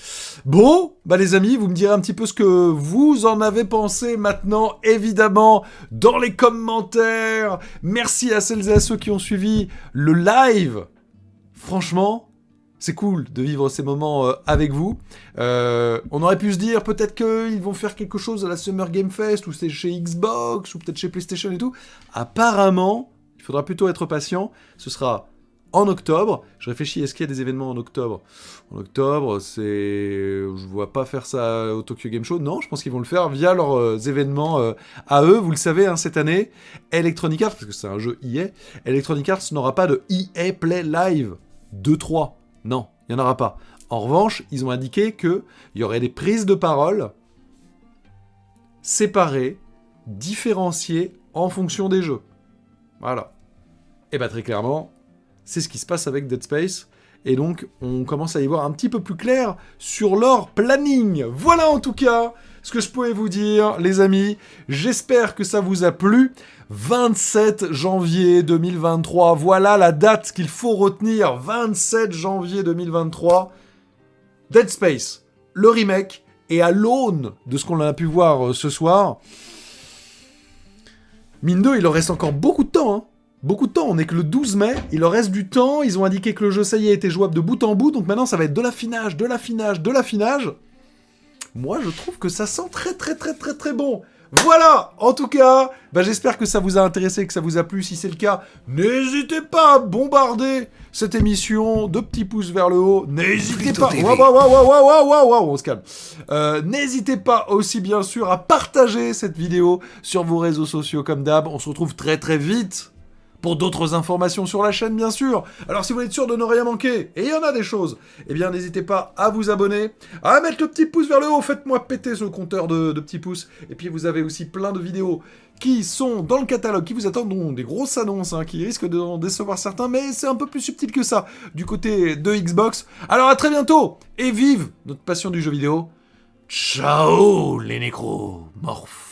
Bon, bah les amis, vous me direz un petit peu ce que vous en avez pensé maintenant, évidemment, dans les commentaires. Merci à celles et à ceux qui ont suivi le live. Franchement, c'est cool de vivre ces moments avec vous. On aurait pu se dire peut-être qu'ils vont faire quelque chose à la Summer Game Fest, ou c'est chez Xbox, ou peut-être chez PlayStation et tout. Apparemment, il faudra plutôt être patient. Ce sera en octobre. Je réfléchis, est-ce qu'il y a des événements en octobre? En octobre, je vois pas faire ça au Tokyo Game Show. Non, je pense qu'ils vont le faire via leurs événements à eux. Vous le savez, hein, cette année, Electronic Arts, parce que c'est un jeu EA, Electronic Arts n'aura pas de EA Play Live 2-3. Non, il n'y en aura pas. En revanche, ils ont indiqué qu'il y aurait des prises de parole séparées, différenciées en fonction des jeux. Voilà. Et bah très clairement, c'est ce qui se passe avec Dead Space. Et donc, on commence à y voir un petit peu plus clair sur leur planning. Voilà en tout cas ce que je pouvais vous dire, les amis. J'espère que ça vous a plu. 27 janvier 2023, voilà la date qu'il faut retenir. 27 janvier 2023. Dead Space, le remake, et à l'aune de ce qu'on a pu voir ce soir, mine de, il leur reste encore beaucoup de temps, hein. Beaucoup de temps, on n'est que le 12 mai, il leur reste du temps, ils ont indiqué que le jeu, ça y est, était jouable de bout en bout, donc maintenant ça va être de l'affinage. Moi, je trouve que ça sent très très très très très bon. Voilà, en tout cas, j'espère que ça vous a intéressé, que ça vous a plu. Si c'est le cas, n'hésitez pas à bombarder cette émission de petits pouces vers le haut. N'hésitez pas... on se calme. N'hésitez pas aussi, bien sûr, à partager cette vidéo sur vos réseaux sociaux comme d'hab. On se retrouve très très vite pour d'autres informations sur la chaîne, bien sûr. Alors, si vous êtes sûr de ne rien manquer, et il y en a des choses, eh bien, n'hésitez pas à vous abonner, à mettre le petit pouce vers le haut. Faites-moi péter ce compteur de petits pouces. Et puis, vous avez aussi plein de vidéos qui sont dans le catalogue, qui vous attendent, des grosses annonces, qui risquent d'en décevoir certains, mais c'est un peu plus subtil que ça, du côté de Xbox. Alors, à très bientôt, et vive notre passion du jeu vidéo. Ciao, les nécromorphes.